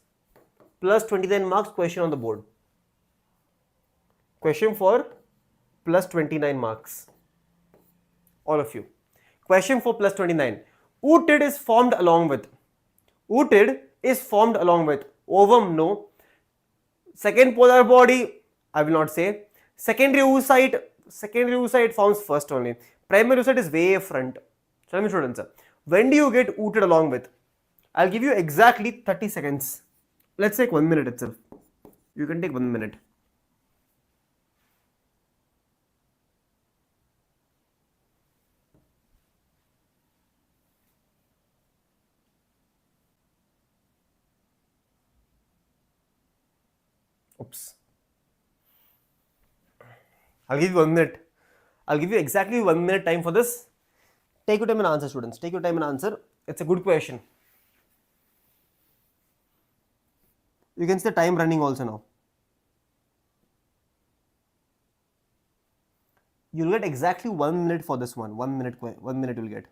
Plus 29 marks question on the board. Question for plus 29 marks. All of you. Question for plus 29. Ootid is formed along with. Ootid is formed along with. Ovum, no. Second polar body, I will not say. Secondary oocyte forms first only. Primary oocyte is way front. Tell me, students, when do you get ootid along with? I'll give you exactly 30 seconds. Let's take 1 minute itself. You can take 1 minute. Oops. I'll give you 1 minute. I'll give you exactly 1 minute time for this. Take your time and answer, students. Take your time and answer. It's a good question. You can see the time running also now. You'll get exactly 1 minute for this one. 1 minute you'll get.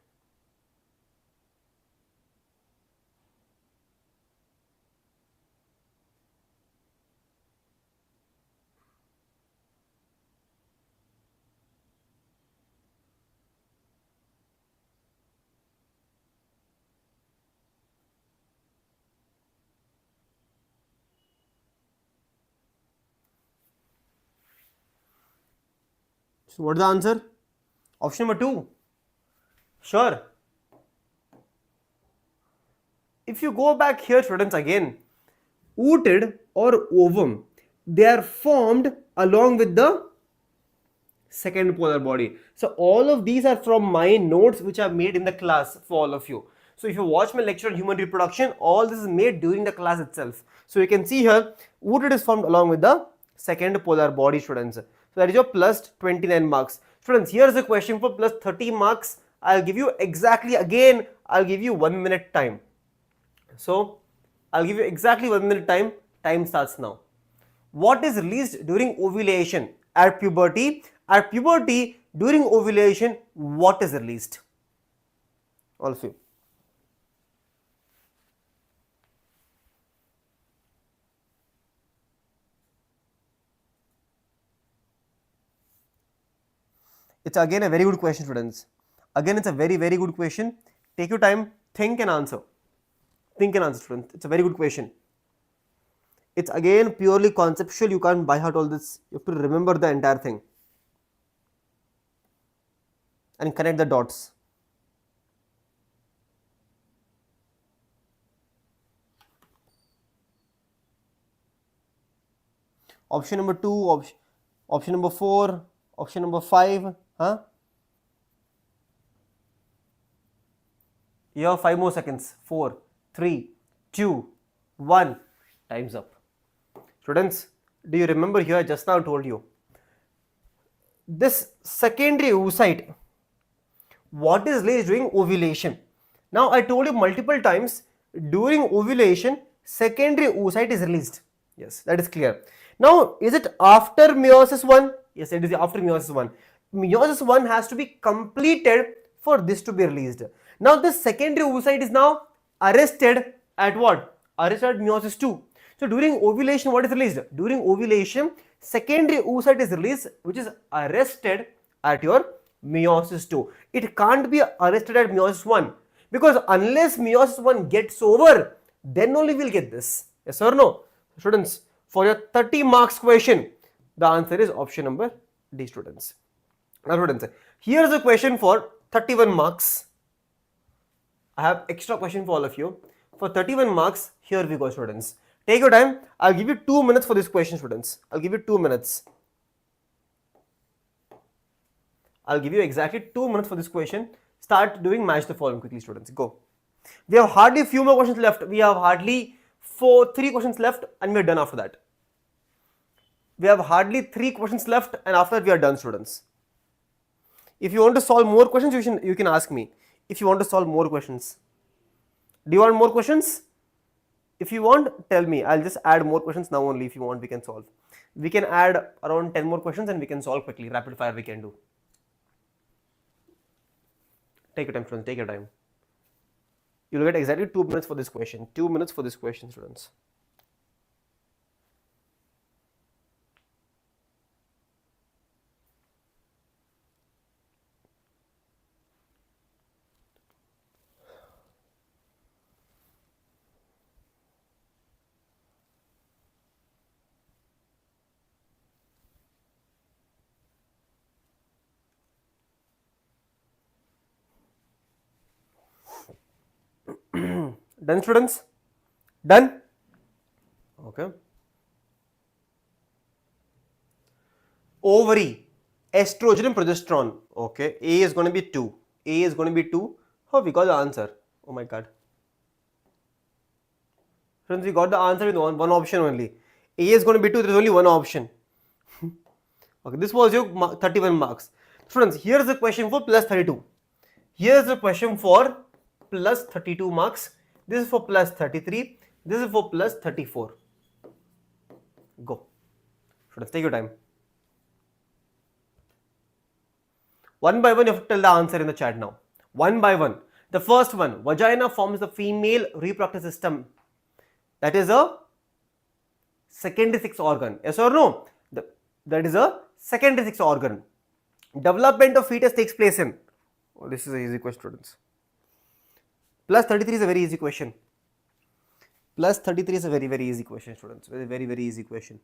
So what is the answer? Option number 2. Sure. If you go back here, students, again, ootid or ovum, they are formed along with the second polar body. So all of these are from my notes which are made in the class for all of you. So if you watch my lecture on human reproduction, all this is made during the class itself. So you can see here, ootid is formed along with the second polar body, students. So that is your plus 29 marks. Students, here is a question for plus 30 marks. I'll give you exactly, again, I'll give you 1 minute time. So I'll give you exactly 1 minute time. Time starts now. What is released during ovulation? At puberty, during ovulation, what is released? all of you. It's again a very good question, students. Again, it's a very, very good question. Take your time, think and answer. Think and answer, students. It's a very good question. It's again purely conceptual. You can't by heart all this. You have to remember the entire thing and connect the dots. Option number 2, option number 4, option number 5, huh? You have 5 more seconds. 4, 3, 2, 1. Time's up. Students, do you remember here I just now told you this secondary oocyte, what is released during ovulation? Now I told you multiple times, during ovulation secondary oocyte is released. Yes, that is clear. Now is it after meiosis 1? Yes, it is after meiosis 1. Meiosis 1 has to be completed for this to be released. Now this secondary oocyte is now arrested at what? Arrested at meiosis 2. So during ovulation, what is released? During ovulation, secondary oocyte is released, which is arrested at your meiosis 2. It can't be arrested at meiosis 1, because unless meiosis 1 gets over, then only we'll get this. Yes or no? Students, for your 30 marks question, the answer is option number D, students. Now students, here's a question for 31 marks. I have extra question for all of you. For 31 marks, here we go, students. Take your time. I'll give you 2 minutes for this question, students. I'll give you 2 minutes. I'll give you exactly 2 minutes for this question. Start doing match the following quickly, students. Go. We have hardly few more questions left. We have hardly 3 questions left and we're done after that. We have hardly 3 questions left and after that we are done, students. If you want to solve more questions, you can ask me. If you want to solve more questions. Do you want more questions? If you want, tell me. I'll just add more questions now only. If you want, we can solve. We can add around 10 more questions and we can solve quickly. Rapid fire we can do. Take your time, students. Take your time. You'll get exactly 2 minutes for this question. 2 minutes for this question, students. Done, students? Done? Okay. Ovary, estrogen and progesterone. Okay. A is going to be 2. A is going to be 2. Oh, we got the answer. Oh my god. Friends, we got the answer with one option only. A is going to be 2. There is only one option. Okay. This was your 31 marks. Students, here is the question for plus 32. Here is the question for plus 32 marks. This is for plus 33. This is for plus 34. Go. Students, take your time. One by one, you have to tell the answer in the chat now. One by one. The first one, vagina forms the female reproductive system. That is a secondary sex organ. Yes or no? That is a secondary sex organ. Development of fetus takes place in. Oh, this is an easy question, students. Plus 33 is a very easy question. Plus 33 is a very, very easy question, students. Very, very, very easy question.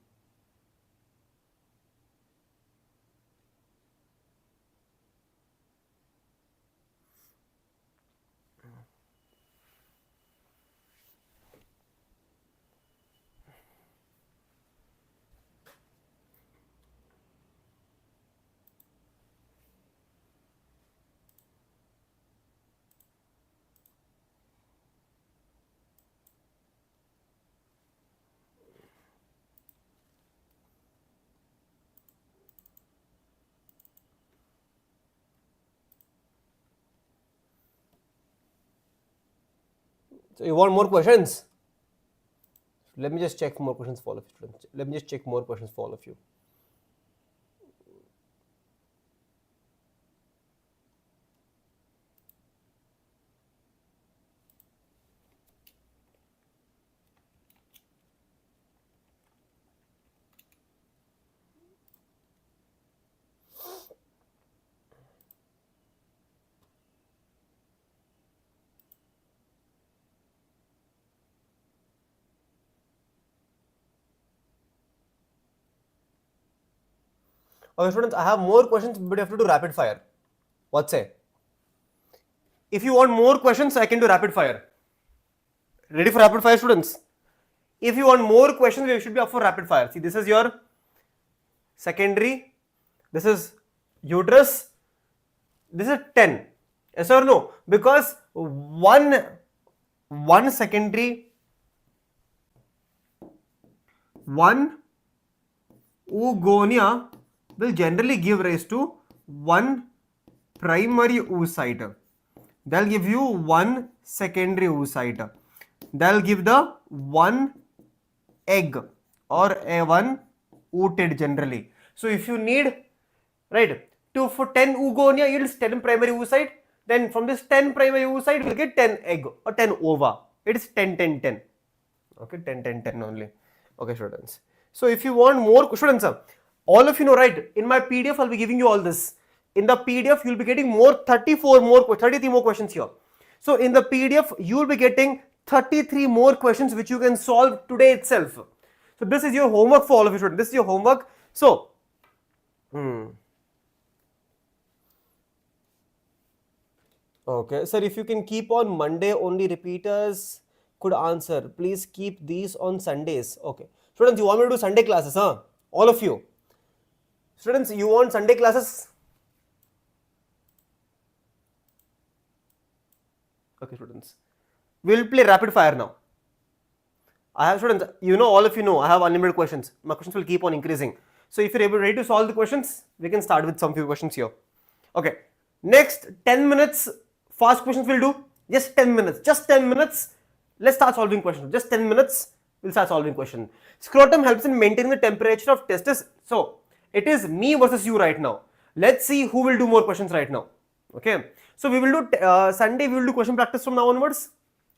So you want more questions? Let me just check more questions for all of you, students. Let me just check more questions for all of you. Okay, students, I have more questions, but you have to do rapid fire. What say? If you want more questions, I can do rapid fire. Ready for rapid fire, students? If you want more questions, we should be up for rapid fire. See, this is your secondary, this is uterus, this is 10. Yes or no? Because one secondary, one oogonia will generally give rise to one primary oocyte. They'll give you one secondary oocyte. They'll give the one egg or a one ooted generally. So if you need, right, for 10 oogonia yields 10 primary oocyte, then from this 10 primary oocyte we'll get 10 egg or 10 ova. It is 10, 10, 10. Okay, 10, 10, 10 only. Okay, students. So if you want more, students, all of you know, right, in my PDF I'll be giving you all this. In the PDF you'll be getting more 33 more questions here. So in the PDF you will be getting 33 more questions which you can solve today itself. So this is your homework for all of you, students. This is your homework. So okay, sir, if you can keep on Monday only repeaters could answer. Please keep these on Sundays. Okay. Students, you want me to do Sunday classes, huh? All of you. Students, you want Sunday classes? Okay, students. We'll play rapid fire now. I have, students, you know, all of you know, I have unlimited questions. My questions will keep on increasing. So if you're ready to solve the questions, we can start with some few questions here. Okay. Next 10 minutes, fast questions we'll do. Just 10 minutes. Just 10 minutes. Let's start solving questions. Just 10 minutes, we'll start solving questions. Scrotum helps in maintaining the temperature of testis. So it is me versus you right now. Let's see who will do more questions right now. Okay. So we will do Sunday, we will do question practice from now onwards.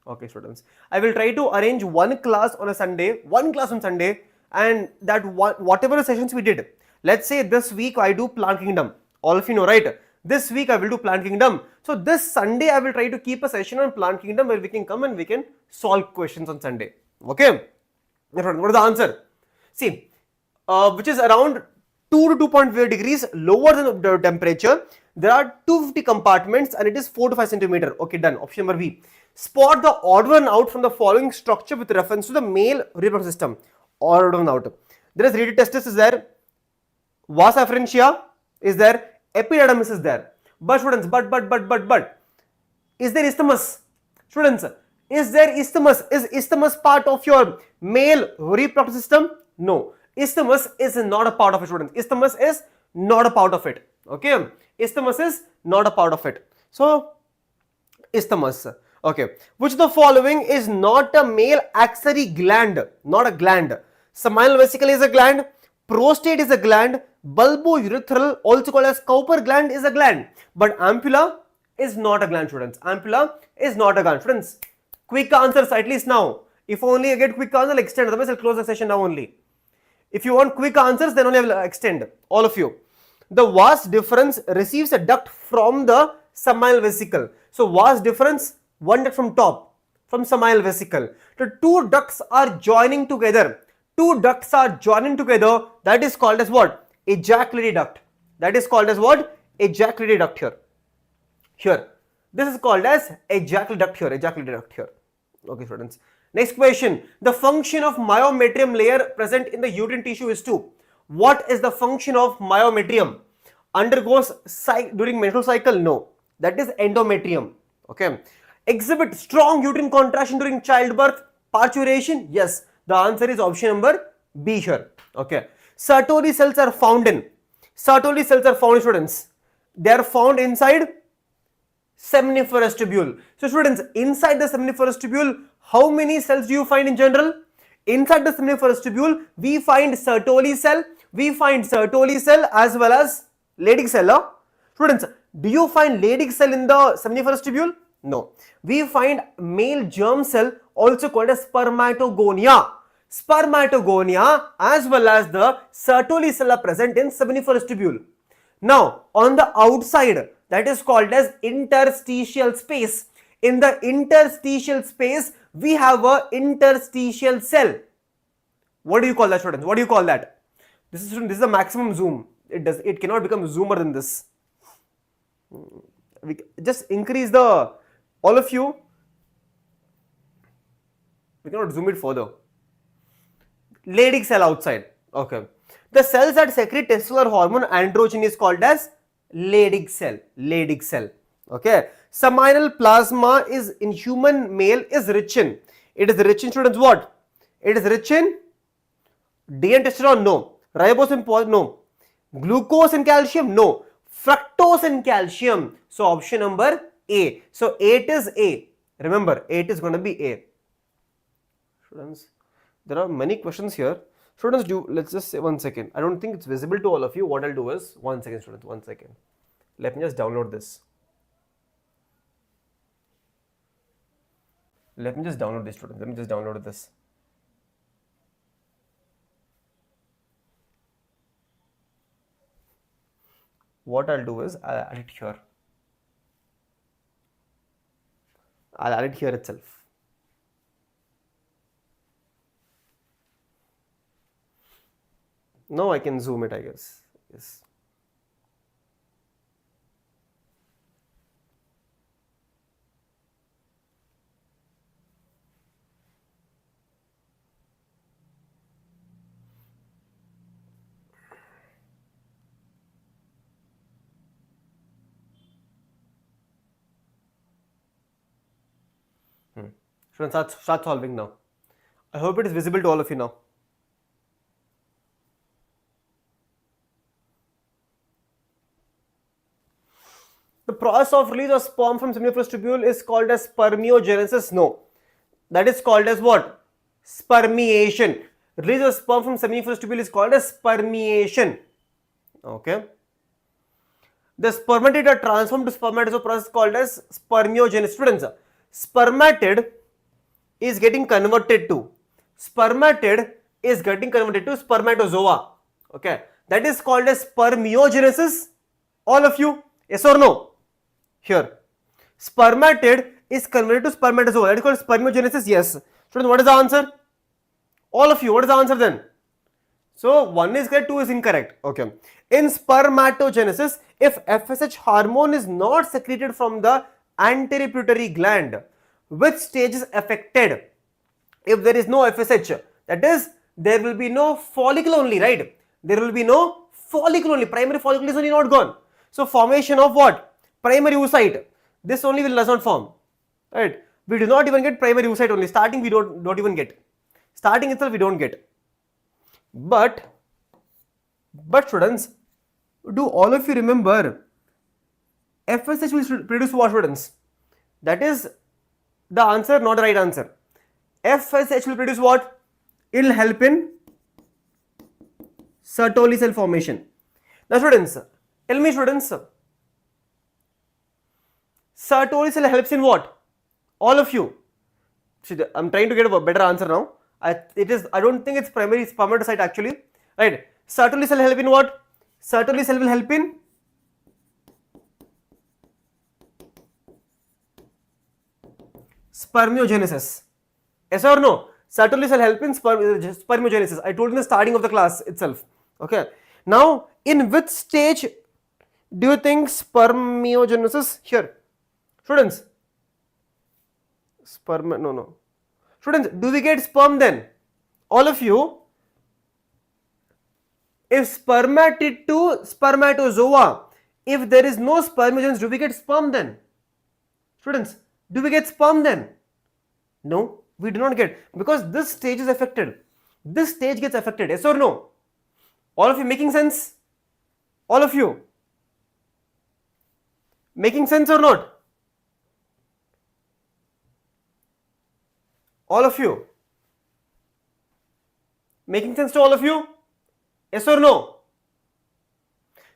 Okay, students. I will try to arrange one class on a Sunday, and that whatever sessions we did. Let's say this week I do plant kingdom. All of you know, right? This week I will do plant kingdom. So this Sunday I will try to keep a session on plant kingdom where we can come and we can solve questions on Sunday. Okay. What is the answer? See, which is around 2 to 2.5 degrees lower than the temperature. There are 250 compartments and it is 4 to 5 centimeter. Okay, done. Option number B. Spot the odd one out from the following structure with reference to the male reproductive system. Odd one out. There is radial testis is there. Vas afferentia is there. Epididymis is there. But students, but is there isthmus? Students, is there isthmus? Is isthmus part of your male reproductive system? No. Isthmus is not a part of it, students. Isthmus is not a part of it. Okay. Isthmus is not a part of it. So, isthmus. Okay. Which of the following is not a male axillary gland? Not a gland. Seminal vesicle is a gland. Prostate is a gland. Bulbourethral, also called as Cowper gland, is a gland. But ampulla is not a gland, students. Ampulla is not a gland. Students, quick answers at least now. If only I get quick answer, I'll extend. Otherwise, I'll close the session now only. If you want quick answers, then only I will extend. All of you. The vas deferens receives a duct from the seminal vesicle. So, vas deferens, one duct from top, from seminal vesicle. The two ducts are joining together. Two ducts are joining together. That is called as what? Ejaculatory duct. That is called as what? Ejaculatory duct here. Here. This is called as ejaculatory duct here. Ejaculatory duct here. Okay, students. Next question. The function of myometrium layer present in the uterine tissue is to. What is the function of myometrium? Undergoes during menstrual cycle? No. That is endometrium. Okay. Exhibit strong uterine contraction during childbirth? Parturition? Yes. The answer is option number B here. Okay. Sertoli cells are found in. Sertoli cells are found, students. They are found inside seminiferous tubule. So students, inside the seminiferous tubule, how many cells do you find in general? Inside the seminiferous tubule, we find Sertoli cell. We find Sertoli cell as well as Leydig cell. Students, do you find Leydig cell in the seminiferous tubule? No. We find male germ cell, also called as spermatogonia. Spermatogonia as well as the Sertoli cell are present in seminiferous tubule. Now, on the outside, that is called as interstitial space. In the interstitial space, we have a interstitial cell. What do you call that, students? What do you call that? This is a maximum zoom. It cannot become zoomer than this. We just increase the, all of you, we cannot zoom it further. Leydig cell outside. Okay. The cells that secrete testosterone hormone androgen is called as Leydig cell. Leydig cell. Okay. Seminal plasma is in human male is rich in. It is rich in, students, what? It is rich in DNA testosterone? No. Ribosome? No. Glucose and calcium? No. Fructose and calcium. So option number A. So 8 is A. Remember, 8 is going to be A. Students, there are many questions here. Students, let's just say 1 second. I don't think it's visible to all of you. What I'll do is, 1 second, students, 1 second. Let me just download this. Let me just download this, students. Let me just download this. What I'll do is, I'll add it here. I'll add it here itself. Now I can zoom it, I guess. Yes. Students, start solving now. I hope it is visible to all of you now. The process of release of sperm from seminiferous tubule is called as spermiogenesis. No, that is called as what? Spermiation. Release of sperm from seminiferous tubule is called as spermiation. Okay. The spermatid are transformed to spermatozoa process called as spermiogenesis. Students, spermatid is getting converted to spermatozoa. Okay, that is called as spermiogenesis. All of you, yes or no? Here, spermatid is converted to spermatozoa. That is called spermiogenesis. Yes. Students, what is the answer? All of you, what is the answer then? So 1 is correct, 2 is incorrect. Okay. In spermatogenesis, if FSH hormone is not secreted from the anterior pituitary gland, which stage is affected? If there is no FSH, that is, there will be no follicle only, right? There will be no follicle only. Primary follicle is only not gone. So formation of what? Primary oocyte. This only does not form, right? We do not even get primary oocyte only. Starting we don't even get. Starting itself we don't get. But students, do all of you remember FSH will produce what, students? That is the answer, not the right answer. FSH will produce what? It will help in Sertoli cell formation. Now students, tell me students, Sertoli cell helps in what? All of you. See, I'm trying to get a better answer now. I don't think it's primary spermatocyte actually. Right. Sertoli cell help in what? Sertoli cell will help in spermiogenesis. Yes or no? Sertoli cell help in spermiogenesis. I told in the starting of the class itself. Okay. Now, in which stage do you think spermiogenesis here? Students, Students, do we get sperm then? All of you, if spermatid to spermatozoa, if there is no spermiogenesis, do we get sperm then? Students, do we get sperm then? No, we do not get, because this stage is affected. This stage gets affected, yes or no? All of you making sense? All of you making sense or not? All of you making sense to all of you? Yes or no?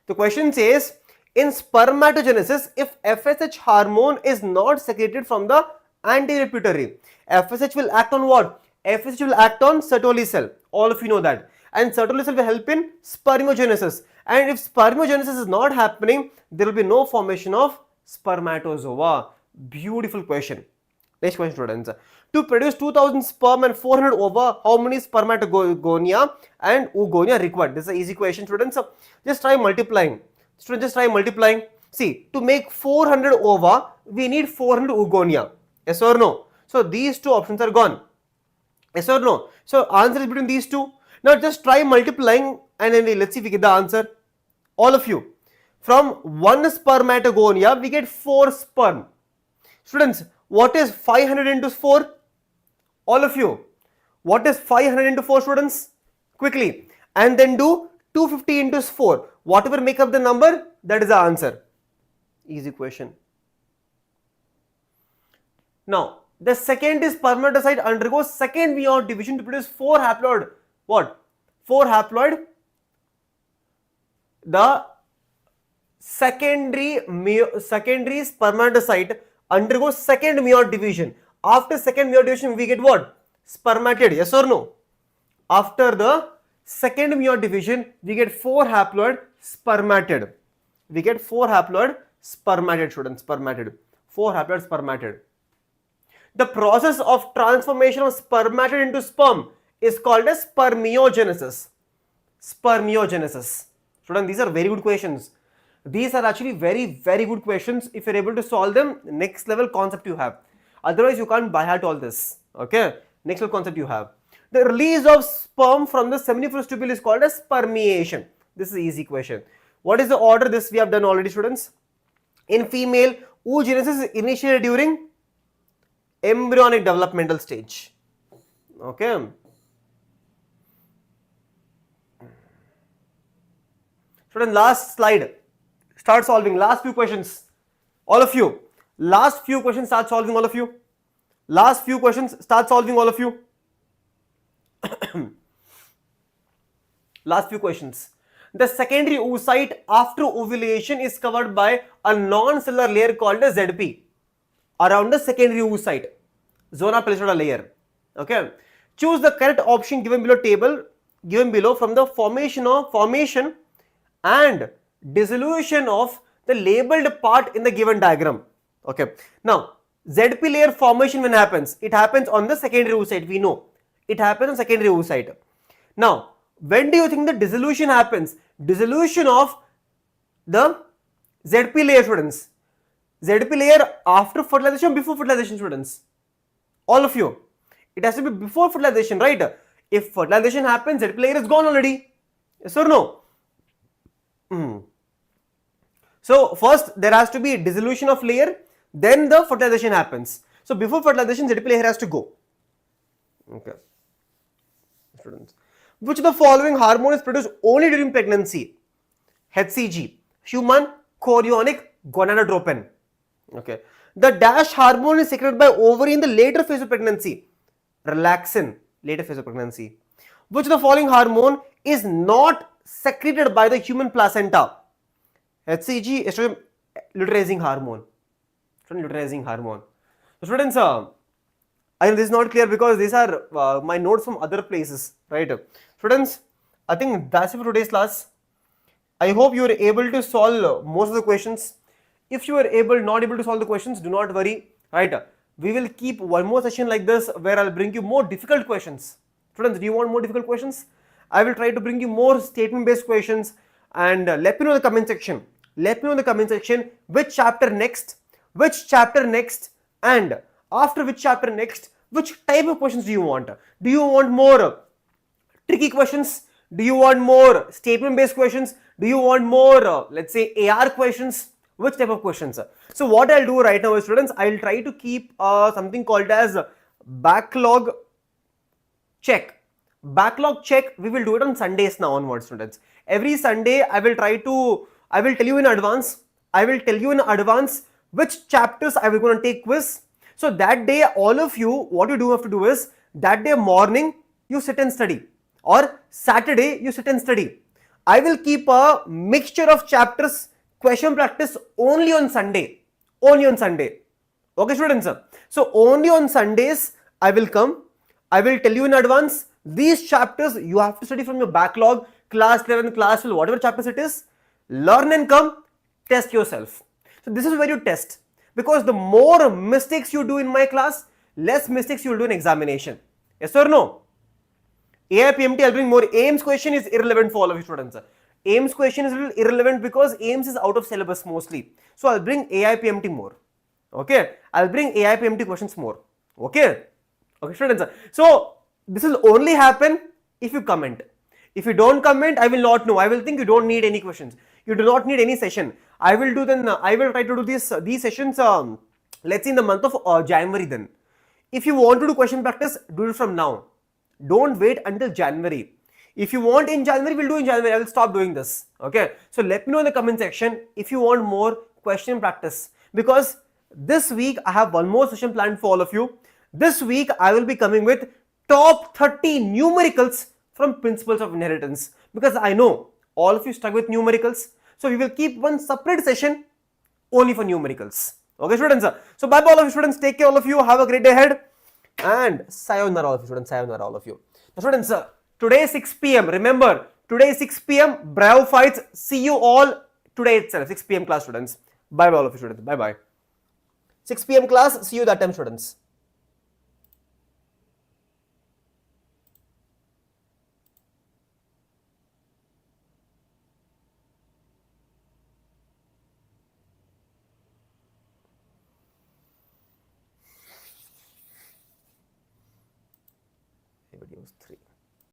The question says, in spermatogenesis, if FSH hormone is not secreted from the anterior pituitary, FSH will act on what? FSH will act on Sertoli cell. All of you know that. And Sertoli cell will help in spermiogenesis. And if spermiogenesis is not happening, there will be no formation of spermatozoa. Beautiful question. Next question, students. To produce 2000 sperm and 400 ova, how many spermatogonia and oogonia required? This is an easy question, students. Just try multiplying. Students, just try multiplying. See, to make 400 ova, we need 400 oogonia. Yes or no? So these two options are gone. Yes or no? So answer is between these two. Now just try multiplying and then let's see if we get the answer. All of you. From 1 spermatogonia, we get 4 sperm. Students, what is 500 into 4? All of you. What is 500 into 4, students? Quickly. And then do 250 into 4. Whatever make up the number, that is the answer. Easy question. Now, the second is spermatocyte undergoes second meiotic division to produce 4 haploid. What? 4 haploid. The secondary spermatocyte undergoes second meiotic division. After second meiotic division, we get what? Spermatid. Yes or no? After the second meiotic division, we get 4 haploid spermatid. We get 4 haploid spermatid, students. Spermatid. 4 haploid spermatid. The process of transformation of spermatid into sperm is called as spermiogenesis. Spermiogenesis. Students, these are very good questions. These are actually very good questions. If you're able to solve them, next level concept you have. Otherwise, you can't by heart all this. Okay? Next level concept you have. The release of sperm from the seminiferous tubule is called as spermiation. This is an easy question. What is the order? This we have done already, students. In female, oogenesis is initiated during embryonic developmental stage. Okay. Student, last slide. Start solving. Last few questions. All of you. Last few questions, start solving, all of you. Last few questions, start solving, all of you. Last few questions. The secondary oocyte after ovulation is covered by a non-cellular layer called a ZP around the secondary oocyte, zona pellucida layer. Okay. Choose the correct option given below table, given below from the formation and dissolution of the labeled part in the given diagram. Okay. Now, ZP layer formation when happens? It happens on the secondary oocyte. We know it happens on secondary oocyte. Now, when do you think the dissolution happens? Dissolution of the ZP layer, students. ZP layer after fertilization or before fertilization, students? All of you. It has to be before fertilization, right? If fertilization happens, ZP layer is gone already. Yes or no? So first there has to be dissolution of layer, then the fertilization happens. So before fertilization, ZP layer has to go. Okay. Students, which of the following hormone is produced only during pregnancy? HCG, human chorionic gonadotropin. Okay. The dash hormone is secreted by ovary in the later phase of pregnancy. Relaxin, later phase of pregnancy. Which of the following hormone is not secreted by the human placenta? HCG, estrogen luteinizing hormone. Luteinizing hormone. So students, I know this is not clear because these are my notes from other places, right? Students, I think that's it for today's class. I hope you were able to solve most of the questions. If you are not able to solve the questions, do not worry, right? We will keep one more session like this where I'll bring you more difficult questions. Students, do you want more difficult questions? I will try to bring you more statement-based questions, and let me know in the comment section. Let me know in the comment section which chapter next, and after which chapter next, which type of questions do you want? Do you want more tricky questions? Do you want more statement-based questions? Do you want more, let's say, AR questions? Which type of questions? So what I'll do right now is, students, I'll try to keep something called as backlog check. Backlog check, we will do it on Sundays now onwards, students. Every Sunday, I will tell you in advance which chapters I will going to take quiz. So that day, all of you, what you do have to do is, that day morning, you sit and study, or Saturday, you sit and study. I will keep a mixture of chapters, question practice only on Sunday. Okay, students? So only on Sundays, I will come. I will tell you in advance, these chapters you have to study from your backlog, class 11, class 12, whatever chapters it is. Learn and come, test yourself. So this is where you test, because the more mistakes you do in my class, less mistakes you will do in examination. Yes or no? AIPMT, I'll bring more. AIMS question is irrelevant for all of you students. AIMS question is irrelevant because AIMS is out of syllabus mostly. So I'll bring AIPMT more. Okay, I'll bring AIPMT questions more. Okay, okay, students. So this will only happen if you comment. If you don't comment, I will not know. I will think you don't need any questions. You do not need any session. I will do then. I will try to do these sessions. Let's say in the month of January. Then, if you want to do question practice, do it from now. Don't wait until January. If you want in January, we'll do in January. I will stop doing this. Okay. So let me know in the comment section if you want more question practice, because this week I have one more session planned for all of you. This week I will be coming with top 30 numericals from principles of inheritance, because I know all of you stuck with numericals. So we will keep one separate session only for numericals. Okay, students. So bye bye all of you students. Take care all of you. Have a great day ahead. And sayonara all of you students. Sayonara all of you. Now students, today 6 p.m. Remember, today 6 p.m. Bravo fights. See you all today itself. 6 p.m. class, students. Bye bye all of you students. Bye bye. 6 p.m. class. See you that time, students. Video was 3.